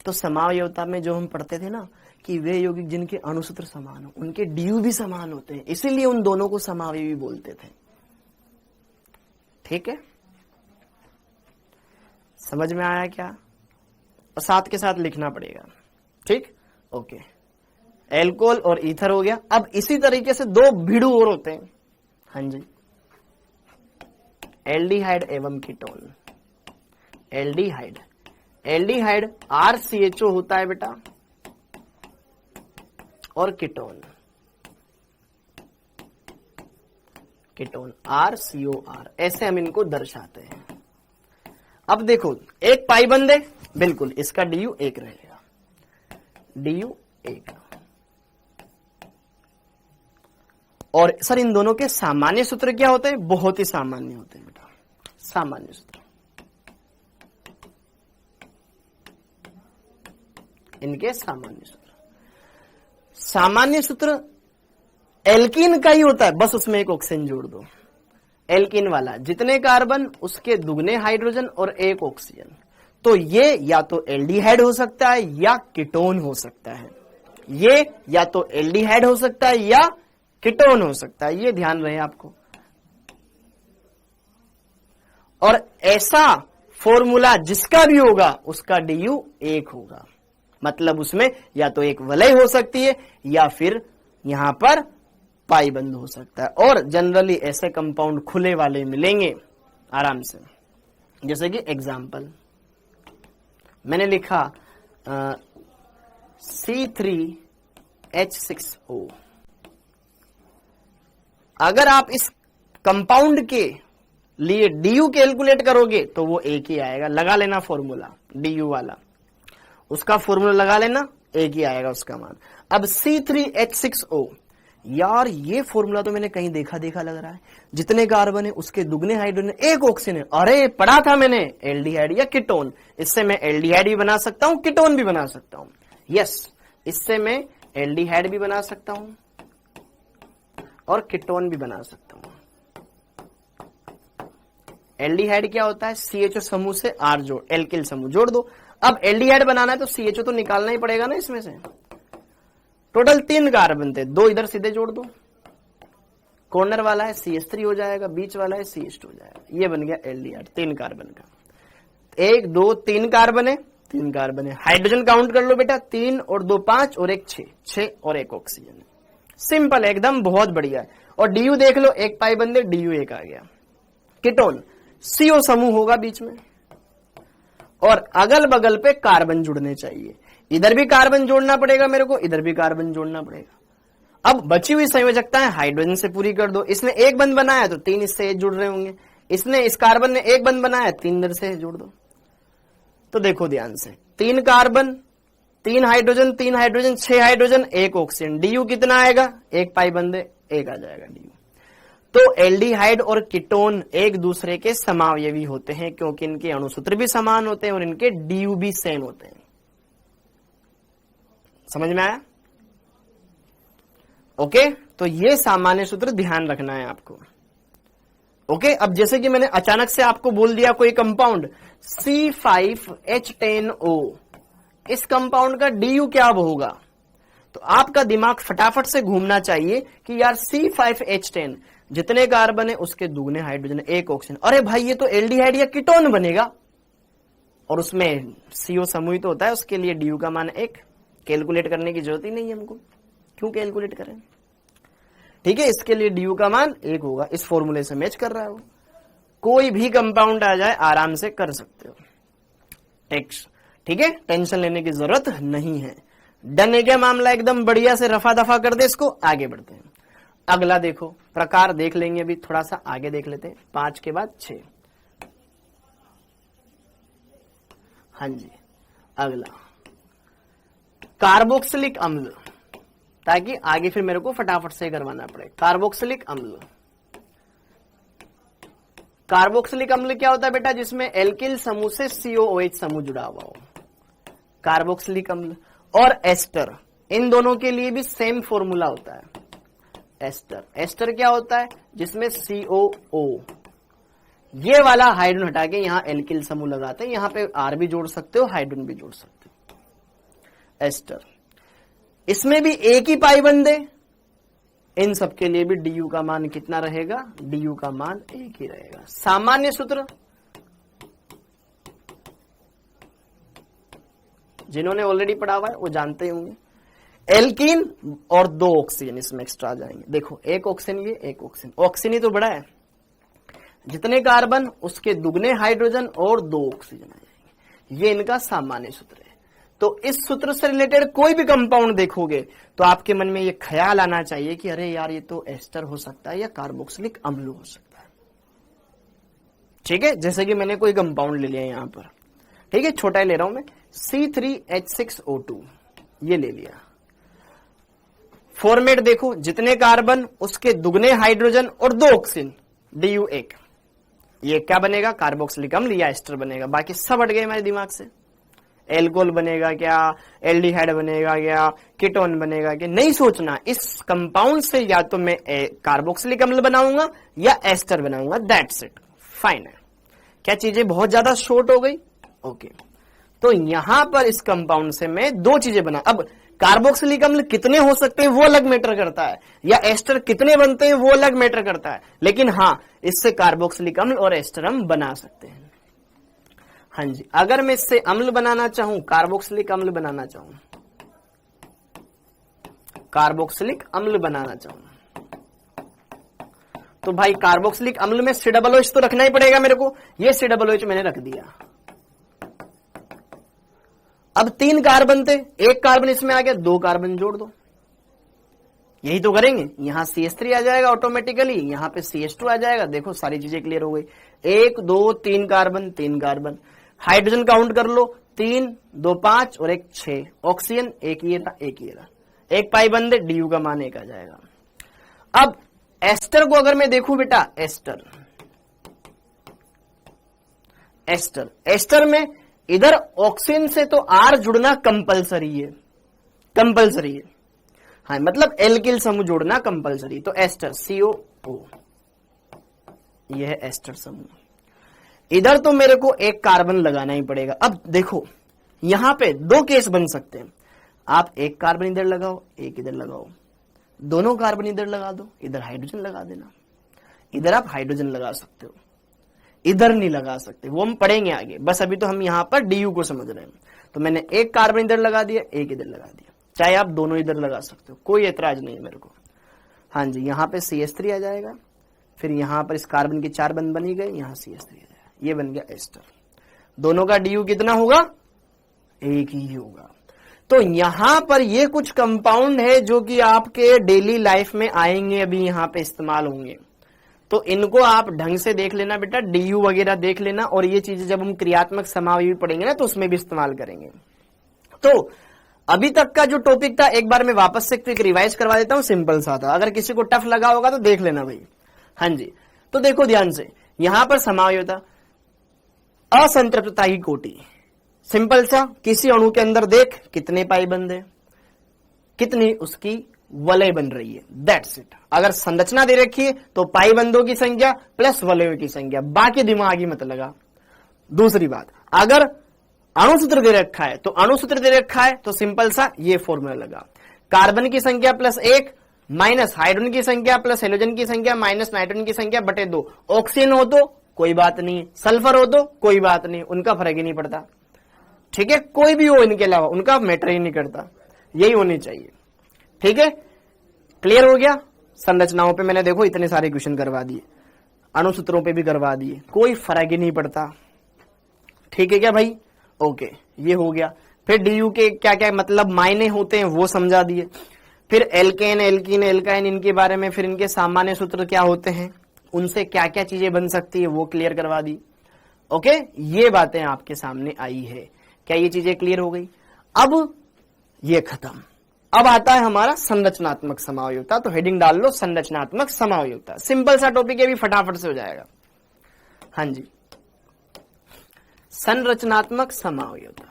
तो समावयवता में जो हम पढ़ते थे ना कि वे यौगिक जिनके अणुसूत्र समान हो उनके DU भी समान होते हैं, इसीलिए उन दोनों को समावयवी बोलते थे। ठीक है, समझ में आया क्या? और साथ के साथ लिखना पड़ेगा। ठीक, ओके। एल्कोहल और ईथर हो गया। अब इसी तरीके से 2 भिड़ू और होते हैं। हाँ जी, एल्डिहाइड एवं कीटोन। एल्डिहाइड RCHO होता है बेटा, और कीटोन RCOR। ऐसे हम इनको दर्शाते हैं। अब देखो एक पाई बंद है, बिल्कुल इसका DU 1 रहेगा, DU 1। और सर इन दोनों के सामान्य सूत्र क्या होते हैं? बहुत ही सामान्य होते हैं बेटा, सामान्य सूत्र। इनके सामान्य सूत्र एल्कीन का ही होता है, बस उसमें एक ऑक्सीजन जोड़ दो। एल्कीन वाला जितने कार्बन उसके दुगने हाइड्रोजन और 1 ऑक्सीजन। तो ये या तो एल्डिहाइड हो सकता है या कीटोन हो सकता है। ये या तो एल्डिहाइड हो सकता है या कीटोन हो सकता है, ये ध्यान रहे आपको। और ऐसा फॉर्मूला जिसका भी होगा उसका DU 1 होगा, मतलब उसमें या तो एक वलय हो सकती है या फिर यहां पर पाई बंद हो सकता है। और जनरली ऐसे कंपाउंड खुले वाले मिलेंगे आराम से। जैसे कि एग्जाम्पल मैंने लिखा C3H6O। अगर आप इस कंपाउंड के लिए DU कैलकुलेट करोगे तो वो एक ही आएगा। लगा लेना फॉर्मूला DU वाला, उसका फॉर्मूला लगा लेना, एक ही आएगा उसका मान। अब C3H6O, यार ये फॉर्मूला तो मैंने कहीं देखा लग रहा है। जितने कार्बन है उसके दुगने हाइड्रोजन, 1 ऑक्सीजन है। अरे पढ़ा था मैंने, एल्डिहाइड या कीटोन। इससे मैं एल्डिहाइड भी बना सकता हूं, कीटोन भी बना सकता हूं। यस, इससे मैं एल्डिहाइड भी बना सकता हूं और कीटोन भी बना सकता हूं। एल्डिहाइड क्या होता है? CHO समूह से R जोड़, एल्किल समूह जोड़ दो। अब एल्डिहाइड बनाना है तो CHO तो निकालना ही पड़ेगा ना इसमें से। टोटल 3 कार्बन थे, 2 इधर सीधे जोड़ दो। कॉर्नर वाला है CH3 हो जाएगा, बीच वाला है CH2 हो जाएगा। ये बन गया एल्डिहाइड 3 कार्बन का। 1 2 3 कार्बन है, 3 कार्बन है। हाइड्रोजन काउंट कर लो बेटा, 3 और 2 5 और 1 6, 6 और 1 ऑक्सीजन। सिंपल एकदम, बहुत बढ़िया है। और DU देख लो, एक पाई बंदे DU 1 आ गया। कीटोन CO समूह होगा बीच में और अगल बगल पे कार्बन जुड़ने चाहिए। इधर भी कार्बन जोड़ना पड़ेगा मेरे को, इधर भी कार्बन जोड़ना पड़ेगा। अब बची हुई संयोजकताएं हाइड्रोजन से पूरी कर दो। इसने 1 बंध बनाया तो 3 इससे जुड़ रहे होंगे। इसने इस कार्बन ने 1 बंध बनाया, 3 इधर से जोड़ दो। तो देखो ध्यान से, 3 carbon 3 hydrogen 3 hydrogen 6 hydrogen 1 oxygen. DU कितना आएगा? 1 पाई बंदे 1 आ जाएगा DU। तो एल्डिहाइड और कीटोन एक दूसरे के समावयवी होते हैं क्योंकि इनके अणुसूत्र भी समान होते हैं और इनके DU भी सेम होते हैं। समझ में आया? ओके, तो ये सामान्य सूत्र ध्यान रखना है आपको। ओके, अब जैसे कि मैंने अचानक से आपको बोल दिया कोई कंपाउंड C5H10O, इस कंपाउंड का DU क्या होगा, तो आपका दिमाग फटाफट से घूमना चाहिए कि यार C5H10 जितने कार्बन है उसके दुगने हाइड्रोजन 1 ऑक्सीजन। अरे भाई ये तो एल्डिहाइड या कीटोन बनेगा और उसमें CO समूह तो होता है, उसके लिए DU का मान 1। कैलकुलेट करने की जरूरत ही नहीं है हमको, क्यों कैलकुलेट करें? ठीक है, इसके लिए डी का मान 1 होगा। इस फॉर्मूले से मैच कर रहा है वो। कोई भी कंपाउंड आ जाए आराम से कर सकते हो टेक्स्ट, ठीक है, टेंशन लेने की जरूरत नहीं है। डन है क्या मामला, एकदम बढ़िया से रफा दफा कर दे इसको, आगे बढ़ते हैं। अगला देखो प्रकार देख लेंगे, अभी थोड़ा सा आगे देख लेते हैं, 5 के बाद 6। हाँ जी, अगला कार्बोक्सिलिक अम्ल, ताकि आगे फिर मेरे को फटाफट से करवाना पड़े। कार्बोक्सिलिक अम्ल, कार्बोक्सिलिक अम्ल क्या होता है बेटा, जिसमें एल्किल समूह से COOH समूह जुड़ा हुआ हो, कार्बोक्सिलिक अम्ल। और एस्टर, इन दोनों के लिए भी सेम फॉर्मूला होता है। एस्टर, एस्टर क्या होता है, जिसमें COO, ये वाला हाइड्रोजन हटा के यहां एल्किल समूह लगाते हैं, यहां पे R भी जोड़ सकते हो, हाइड्रोजन भी जोड़ सकते हो। एस्टर, इसमें भी एक ही पाई बंद है, इन सब के लिए भी DU का मान कितना रहेगा, DU का मान 1 ही रहेगा। सामान्य सूत्र, जिन्होंने ऑलरेडी पढ़ा हुआ है वो जानते होंगे, एल्कीन और 2 ऑक्सीजन इसमें एक्स्ट्रा आ जाएंगे। देखो एक ऑक्सीजन, ये एक ऑक्सीजन, ऑक्सीजन ही तो बड़ा है, जितने कार्बन उसके दुगने हाइड्रोजन और 2 ऑक्सीजन आ जाएंगे। ये इनका सामान्य सूत्र है। तो इस सूत्र से रिलेटेड कोई भी कंपाउंड देखोगे तो आपके मन में ये ख्याल आना चाहिए कि अरे यार ये तो एस्टर हो सकता है या कार्बोक्सिलिक अम्ल हो सकता है। ठीक है, जैसे कि मैंने कोई कंपाउंड ले लिया यहां पर, ठीक है, छोटा ही ले रहा हूं मैं, C3H6O2 ये ले लिया। फॉर्मेट देखो, जितने कार्बन उसके दुगने हाइड्रोजन और 2 ऑक्सीजन, DU 1, ये क्या बनेगा, कार्बोक्सिलिक अम्ल या एस्टर बनेगा। बाकी सब हट गए मेरे दिमाग से, एल्कोहल बनेगा क्या, एल्डिहाइड बनेगा क्या, कीटोन बनेगा क्या, नहीं सोचना। इस कंपाउंड से या तो मैं कार्बोक्सिलिक अम्ल बनाऊंगा या एस्टर बनाऊंगा, दैट्स इट, फाइन है। क्या चीजें बहुत ज्यादा शॉर्ट हो गई, ओके। तो यहां पर इस कंपाउंड से मैं 2 चीजें बना, अब कार्बोक्सिलिक अम्ल कितने हो सकते हैं वो अलग मैटर करता है, या एस्टर कितने बनते हैं वो अलग मैटर करता है, लेकिन हाँ इससे कार्बोक्सिलिक अम्ल और एस्टर हम बना सकते हैं। हाँ जी, अगर मैं इससे अम्ल बनाना चाहूं, कार्बोक्सिलिक अम्ल बनाना चाहूं, कार्बोक्सिलिक अम्ल बनाना चाहूं, तो भाई कार्बोक्सिलिक अम्ल में COOH तो रखना ही पड़ेगा मेरे को। ये COOH मैंने रख दिया। अब 3 कार्बन थे, 1 कार्बन इसमें आ गया, 2 कार्बन जोड़ दो, यही तो करेंगे। यहां CH3 आ जाएगा ऑटोमेटिकली, यहां पे CH2 आ जाएगा। देखो सारी चीजें क्लियर हो गई। 1 2 3 कार्बन, 3 कार्बन, हाइड्रोजन काउंट कर लो, 3 2 5 और 1 6, ऑक्सीजन 1 ये था, 1 ये था, 1 पाई बंद है, DU का मान 1 आ जाएगा। अब एस्टर को अगर मैं देखूं बेटा, एस्टर, एस्टर, एस्टर में इधर ऑक्सीजन से तो R जुड़ना कंपलसरी है, कंपलसरी है, हाँ मतलब एल्किल समूह जोड़ना कंपलसरी। तो एस्टर COO, यह है एस्टर समूह। इधर तो मेरे को 1 कार्बन लगाना ही पड़ेगा। अब देखो यहां पे 2 केस बन सकते हैं, आप 1 कार्बन इधर लगाओ, 1 इधर लगाओ, दोनों कार्बन इधर लगा दो, इधर हाइड्रोजन लगा देना, इधर आप हाइड्रोजन लगा सकते हो, इधर नहीं लगा सकते, वो हम पढ़ेंगे आगे। बस अभी तो हम यहां पर DU को समझ रहे हैं। तो मैंने 1 कार्बन इधर लगा दिया, 1 इधर लगा दिया, चाहे आप दोनों इधर लगा सकते हो, कोई एतराज नहीं है मेरे को। हाँ जी, यहां पे CH3 आ जाएगा, फिर यहां पर इस कार्बन के 4 बंद बनी गए, यहां CH3 आ जाएगा, ये बन गया एस्टर। दोनों का DU कितना होगा, 1 ही होगा। तो यहां पर ये कुछ कंपाउंड है जो कि आपके डेली लाइफ में आएंगे, अभी यहां पे इस्तेमाल होंगे, तो इनको आप ढंग से देख लेना बेटा, DU वगैरह देख लेना। और ये चीजें जब हम क्रियात्मक समावयवी पढ़ेंगे ना तो उसमें भी इस्तेमाल करेंगे। तो अभी तक का जो टॉपिक था एक बार मैं वापस से क्विक रिवाइज करवा देता हूं, सिंपल सा था, अगर किसी को टफ लगा होगा तो देख लेना भाई। हाँ जी, तो देखो ध्यान से, यहां पर समावयवता, असंतृप्तता की कोटि, सिंपल सा, किसी अणु के अंदर देख कितने पाई बंद है, कितनी उसकी वलय बन रही है, दैट्स इट। अगर संरचना दे रखी है तो पाई बंदों की संख्या प्लस वलयों की संख्या, बाकी दिमाग ही मत लगा। दूसरी बात, अगर अणुसूत्र दे रखा है तो अणुसूत्र दे रखा है तो सिंपल सा ये फॉर्मूला लगा, कार्बन की संख्या प्लस 1 माइनस हाइड्रोजन की संख्या प्लस हेलोजन की संख्या माइनस नाइट्रोजन की संख्या बटे 2। ऑक्सीजन हो तो कोई बात नहीं, सल्फर हो तो कोई बात नहीं, उनका फर्क ही नहीं पड़ता। ठीक है, कोई भी हो इनके अलावा उनका मैटर ही नहीं करता, यही होनी चाहिए। ठीक है, क्लियर हो गया। संरचनाओं पे मैंने देखो इतने सारे क्वेश्चन करवा दिए, अणुसूत्रों पे भी करवा दिए, कोई फर्क ही नहीं पड़ता। ठीक है क्या भाई? ओके, ये हो गया। फिर डीयू के क्या क्या मतलब मायने होते हैं वो समझा दिए। फिर एल्केन, एल्कीन, एल्काइन, इनके बारे में, फिर इनके सामान्य सूत्र क्या होते हैं, उनसे क्या क्या चीजें बन सकती है वो क्लियर करवा दी। ओके, ये बातें आपके सामने आई है। क्या ये चीजें क्लियर हो गई? अब ये खत्म। अब आता है हमारा संरचनात्मक समावयवता। तो हेडिंग डाल लो संरचनात्मक समावयवता। सिंपल सा टॉपिक है, भी फटाफट से हो जाएगा। हाँ जी, संरचनात्मक समावयवता।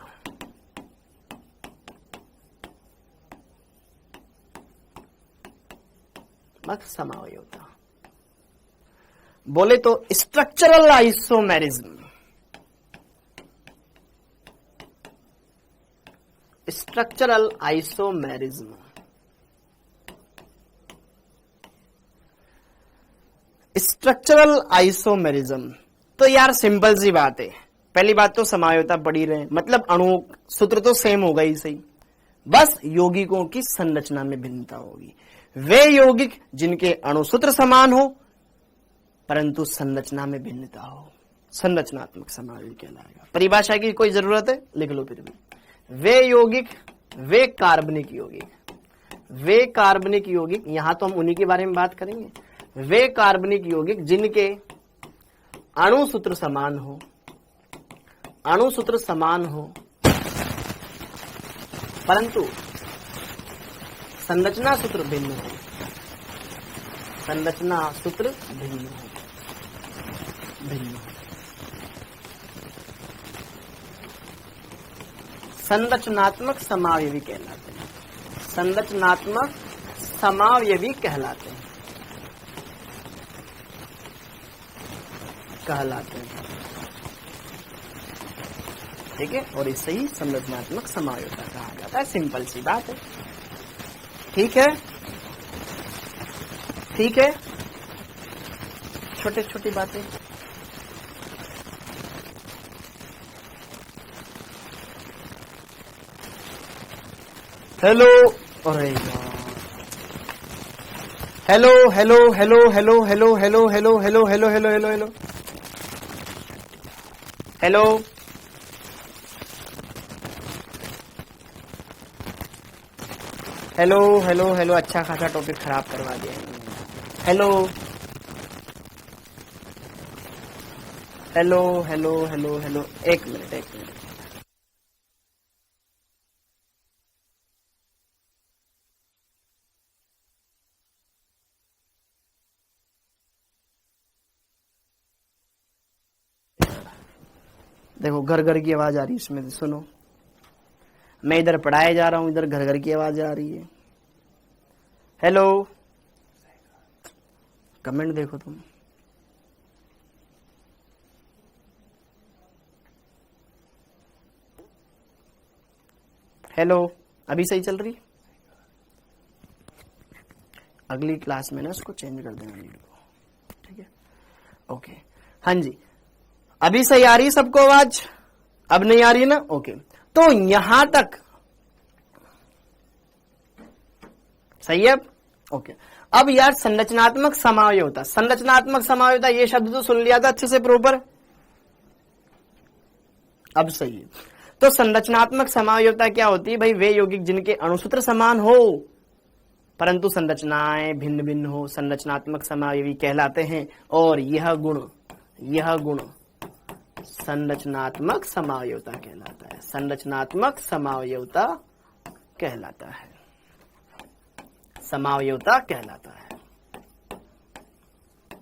समावयवता बोले तो structural isomerism. Structural isomerism, structural isomerism. तो यार सिंपल सी बात है। पहली बात तो समावयवता पढ़ी रहे, मतलब अणु सूत्र तो सेम होगा ही सही, बस यौगिकों की संरचना में भिन्नता होगी। वे यौगिक जिनके अणुसूत्र समान हो परंतु संरचना में भिन्नता हो, संरचनात्मक समावयव कहलाएगा। परिभाषा की कोई जरूरत है? लिख लो फिर भी। वे यौगिक, वे कार्बनिक यौगिक, वे कार्बनिक यौगिक, यहां तो हम उन्हीं के बारे में बात करेंगे। वे कार्बनिक यौगिक जिनके अणुसूत्र समान हो, अणुसूत्र समान हो परंतु संरचना सूत्र भिन्न हो, संरचना सूत्र भिन्न हो, भिन्न हो। संरचनात्मक समावयवी कहलाते हैं, संरचनात्मक समावयवी कहलाते हैं, कहलाते हैं। ठीक है, और इससे ही संरचनात्मक समावयवता कहा जाता है। सिंपल सी बात है। ठीक है, ठीक है, छोटे छोटी बातें। हेलो, अरे hello hello hello hello hello hello hello hello hello hello hello hello hello, hello hello hello, अच्छा खासा टॉपिक खराब करवा दिया। Hello hello hello hello hello, एक मिनट एक मिनट। देखो घर घर की आवाज आ रही है इसमें, सुनो। मैं इधर पढ़ाए जा रहा हूं, इधर घर घर की आवाज आ रही है। हेलो, कमेंट देखो तुम। हेलो, अभी सही चल रही? अगली क्लास में ना इसको चेंज कर देना वीडियो को। ठीक है, ओके। हाँ जी, अभी सही आ रही है सबको आवाज? अब नहीं आ रही है ना? ओके, तो यहां तक सही है। ओके, अब यार संरचनात्मक समावयवता, संरचनात्मक समावयवता ये शब्द तो सुन लिया था अच्छे से प्रॉपर, अब सही है। तो संरचनात्मक समावयवता क्या होती है भाई? वे यौगिक जिनके अणुसूत्र समान हो परंतु संरचनाएं भिन्न भिन्न हो, संरचनात्मक समावयवी कहलाते हैं। और यह गुण संरचनात्मक समावयवता कहलाता है, संरचनात्मक समावयवता कहलाता है, समावयवता कहलाता है,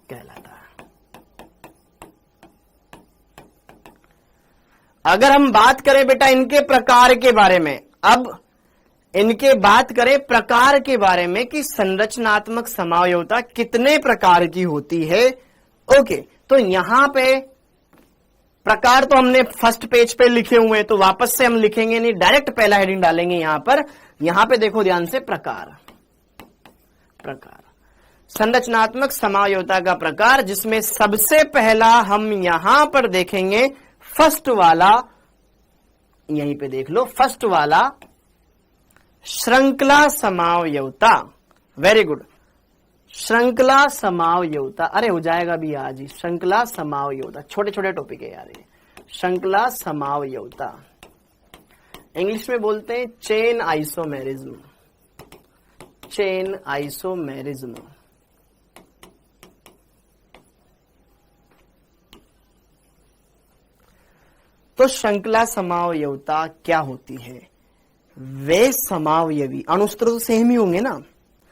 कहलाता है। अगर हम बात करें बेटा इनके प्रकार के बारे में, अब इनके बात करें प्रकार के बारे में कि संरचनात्मक समावयवता कितने प्रकार की होती है। ओके, तो यहां पे प्रकार तो हमने फर्स्ट पेज पे लिखे हुए हैं, तो वापस से हम लिखेंगे नहीं, डायरेक्ट पहला हेडिंग डालेंगे यहां पर। यहां पे देखो ध्यान से, प्रकार, प्रकार, संरचनात्मक समावयवता का प्रकार, जिसमें सबसे पहला हम यहां पर देखेंगे फर्स्ट वाला, यहीं पे देख लो, फर्स्ट वाला श्रृंखला समावयवता। वेरी गुड, श्रृंखला समावयवता, अरे हो जाएगा भी आज ही। श्रृंखला समावयवता, छोटे छोटे टॉपिक है यार ये। श्रृंखला समावयवता इंग्लिश में बोलते हैं चेन आइसोमेरिज्म। Chain isomerism. तो श्रृंखला समावयवता क्या होती है? वे समावयवी, अणुसूत्र तो सेम ही होंगे ना।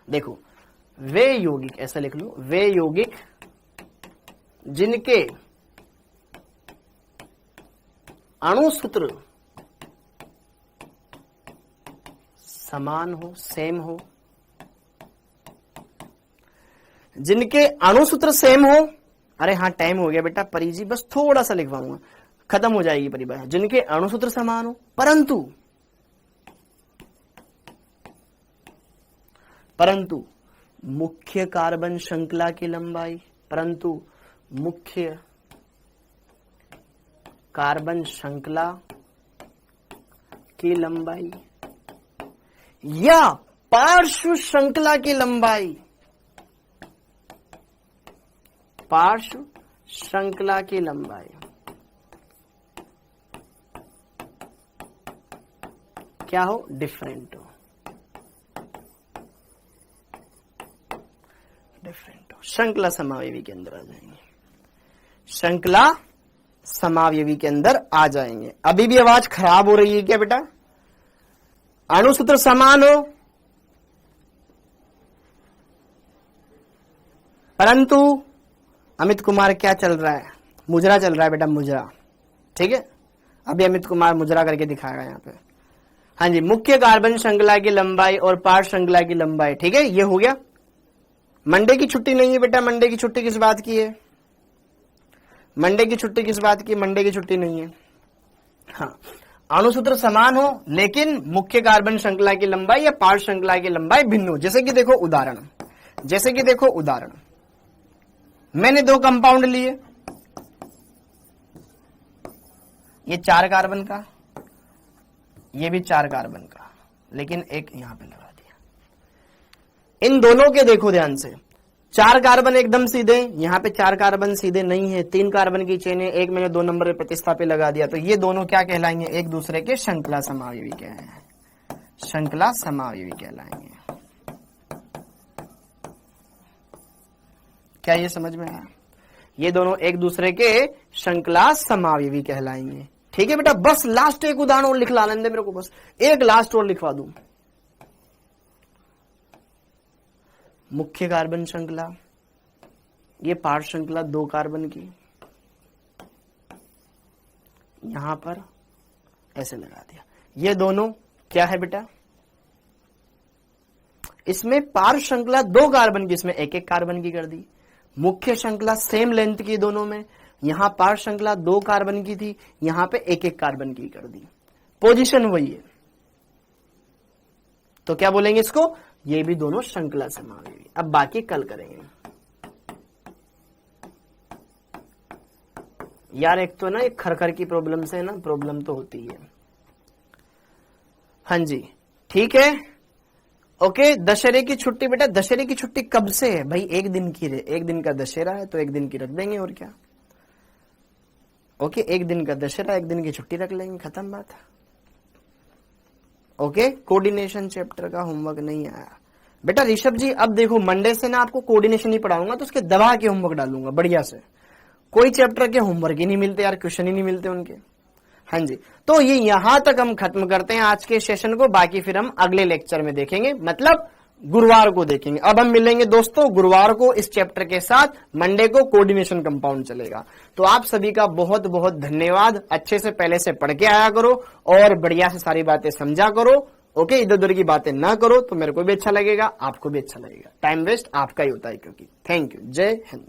देखो, वे यौगिक, ऐसा लिख लो, वे यौगिक जिनके अणुसूत्र समान हो, सेम हो, जिनके अणुसूत्र सेम हो। अरे हाँ, टाइम हो गया बेटा परिजी, बस थोड़ा सा लिखवाऊंगा, खत्म हो जाएगी परिभाषा। जिनके अणुसूत्र समान हो परंतु मुख्य कार्बन श्रृंखला की लंबाई, परंतु मुख्य कार्बन श्रृंखला की लंबाई या पार्श्व श्रृंखला की लंबाई, पार्श्व श्रृंखला की लंबाई क्या हो? डिफरेंट हो, डिफरेंट हो। श्रृंखला समावयवी के अंदर आ जाएंगे, श्रृंखला समावयवी के अंदर आ जाएंगे। अभी भी आवाज खराब हो रही है क्या बेटा? अणुसूत्र समान हो परंतु अमित कुमार क्या चल रहा है? मुजरा चल रहा है बेटा, मुजरा। ठीक है, अभी अमित कुमार मुजरा करके दिखाएगा यहाँ पे। हाँ जी, मुख्य कार्बन श्रृंखला की लंबाई और पार्श्व श्रृंखला की लंबाई। ठीक है, ये हो गया। मंडे की छुट्टी नहीं है बेटा, मंडे की छुट्टी किस बात की है? मंडे की छुट्टी किस बात की? मंडे की छुट्टी नहीं है। हाँ, अणुसूत्र समान हो लेकिन मुख्य कार्बन श्रृंखला की लंबाई या पार्श्व श्रृंखला की लंबाई भिन्न हो। जैसे कि देखो उदाहरण, मैंने 2 कंपाउंड लिए, ये 4 कार्बन का, ये भी 4 कार्बन का, लेकिन एक यहां पे लगा दिया। इन दोनों के देखो ध्यान से, 4 कार्बन एकदम सीधे, यहां पे 4 कार्बन सीधे नहीं है, 3 कार्बन की चेन है, एक मैंने 2 नंबर पे प्रतिस्थापित लगा दिया, तो ये दोनों क्या कहलाएंगे? एक दूसरे के श्रृंखला समावयवी कहलाएंगे, श्रृंखला समावयवी कहलाएंगे। क्या ये समझ में आया? ये दोनों एक दूसरे के श्रृंखला समावयवी कहलाएंगे। ठीक है बेटा, बस लास्ट एक उदाहरण और लिखला लेंगे मेरे को, बस एक लास्ट और लिखवा दूं। मुख्य कार्बन श्रृंखला, ये पार्श्व श्रृंखला 2 कार्बन की, यहां पर ऐसे लगा दिया। ये दोनों क्या है बेटा? इसमें पार्श्व श्रृंखला 2 कार्बन की, इसमें 1-1 कार्बन की कर दी। मुख्य श्रृंखला सेम लेंथ की दोनों में, यहां पार्श्व श्रृंखला 2 कार्बन की थी, यहां पे 1-1 कार्बन की कर दी। पोजीशन वही है, तो क्या बोलेंगे इसको? ये भी दोनों श्रृंखला समावयवी। अब बाकी कल करेंगे यार। एक तो ना एक खरखर की प्रॉब्लम से ना प्रॉब्लम तो होती है। हाँ जी, ठीक है, ओके। दशहरे की छुट्टी बेटा, दशहरे की छुट्टी कब से है भाई? 1 दिन की है, 1 दिन का दशहरा है तो 1 दिन की रख देंगे, और क्या। ओके, 1 दिन का दशहरा, 1 दिन की छुट्टी रख लेंगे, खत्म बात। ओके, कोऑर्डिनेशन चैप्टर का होमवर्क नहीं आया बेटा। ऋषभ जी, अब देखो मंडे से ना आपको कोऑर्डिनेशन ही पढ़ाऊंगा, तो उसके दबा के होमवर्क डालूंगा बढ़िया से। कोई चैप्टर के होमवर्क ही नहीं मिलते यार, क्वेश्चन ही नहीं मिलते उनके। हाँ जी, तो ये यहां तक हम खत्म करते हैं आज के सेशन को, बाकी फिर हम अगले लेक्चर में देखेंगे, मतलब गुरुवार को देखेंगे। अब हम मिलेंगे दोस्तों गुरुवार को इस चैप्टर के साथ, मंडे को कोऑर्डिनेशन कंपाउंड चलेगा। तो आप सभी का बहुत बहुत धन्यवाद। अच्छे से पहले से पढ़ के आया करो और बढ़िया से सारी बातें समझा करो। ओके, इधर उधर की बातें ना करो, तो मेरे को भी अच्छा लगेगा, आपको भी अच्छा लगेगा। टाइम वेस्ट आपका ही होता है क्योंकि। थैंक यू, जय हिंद।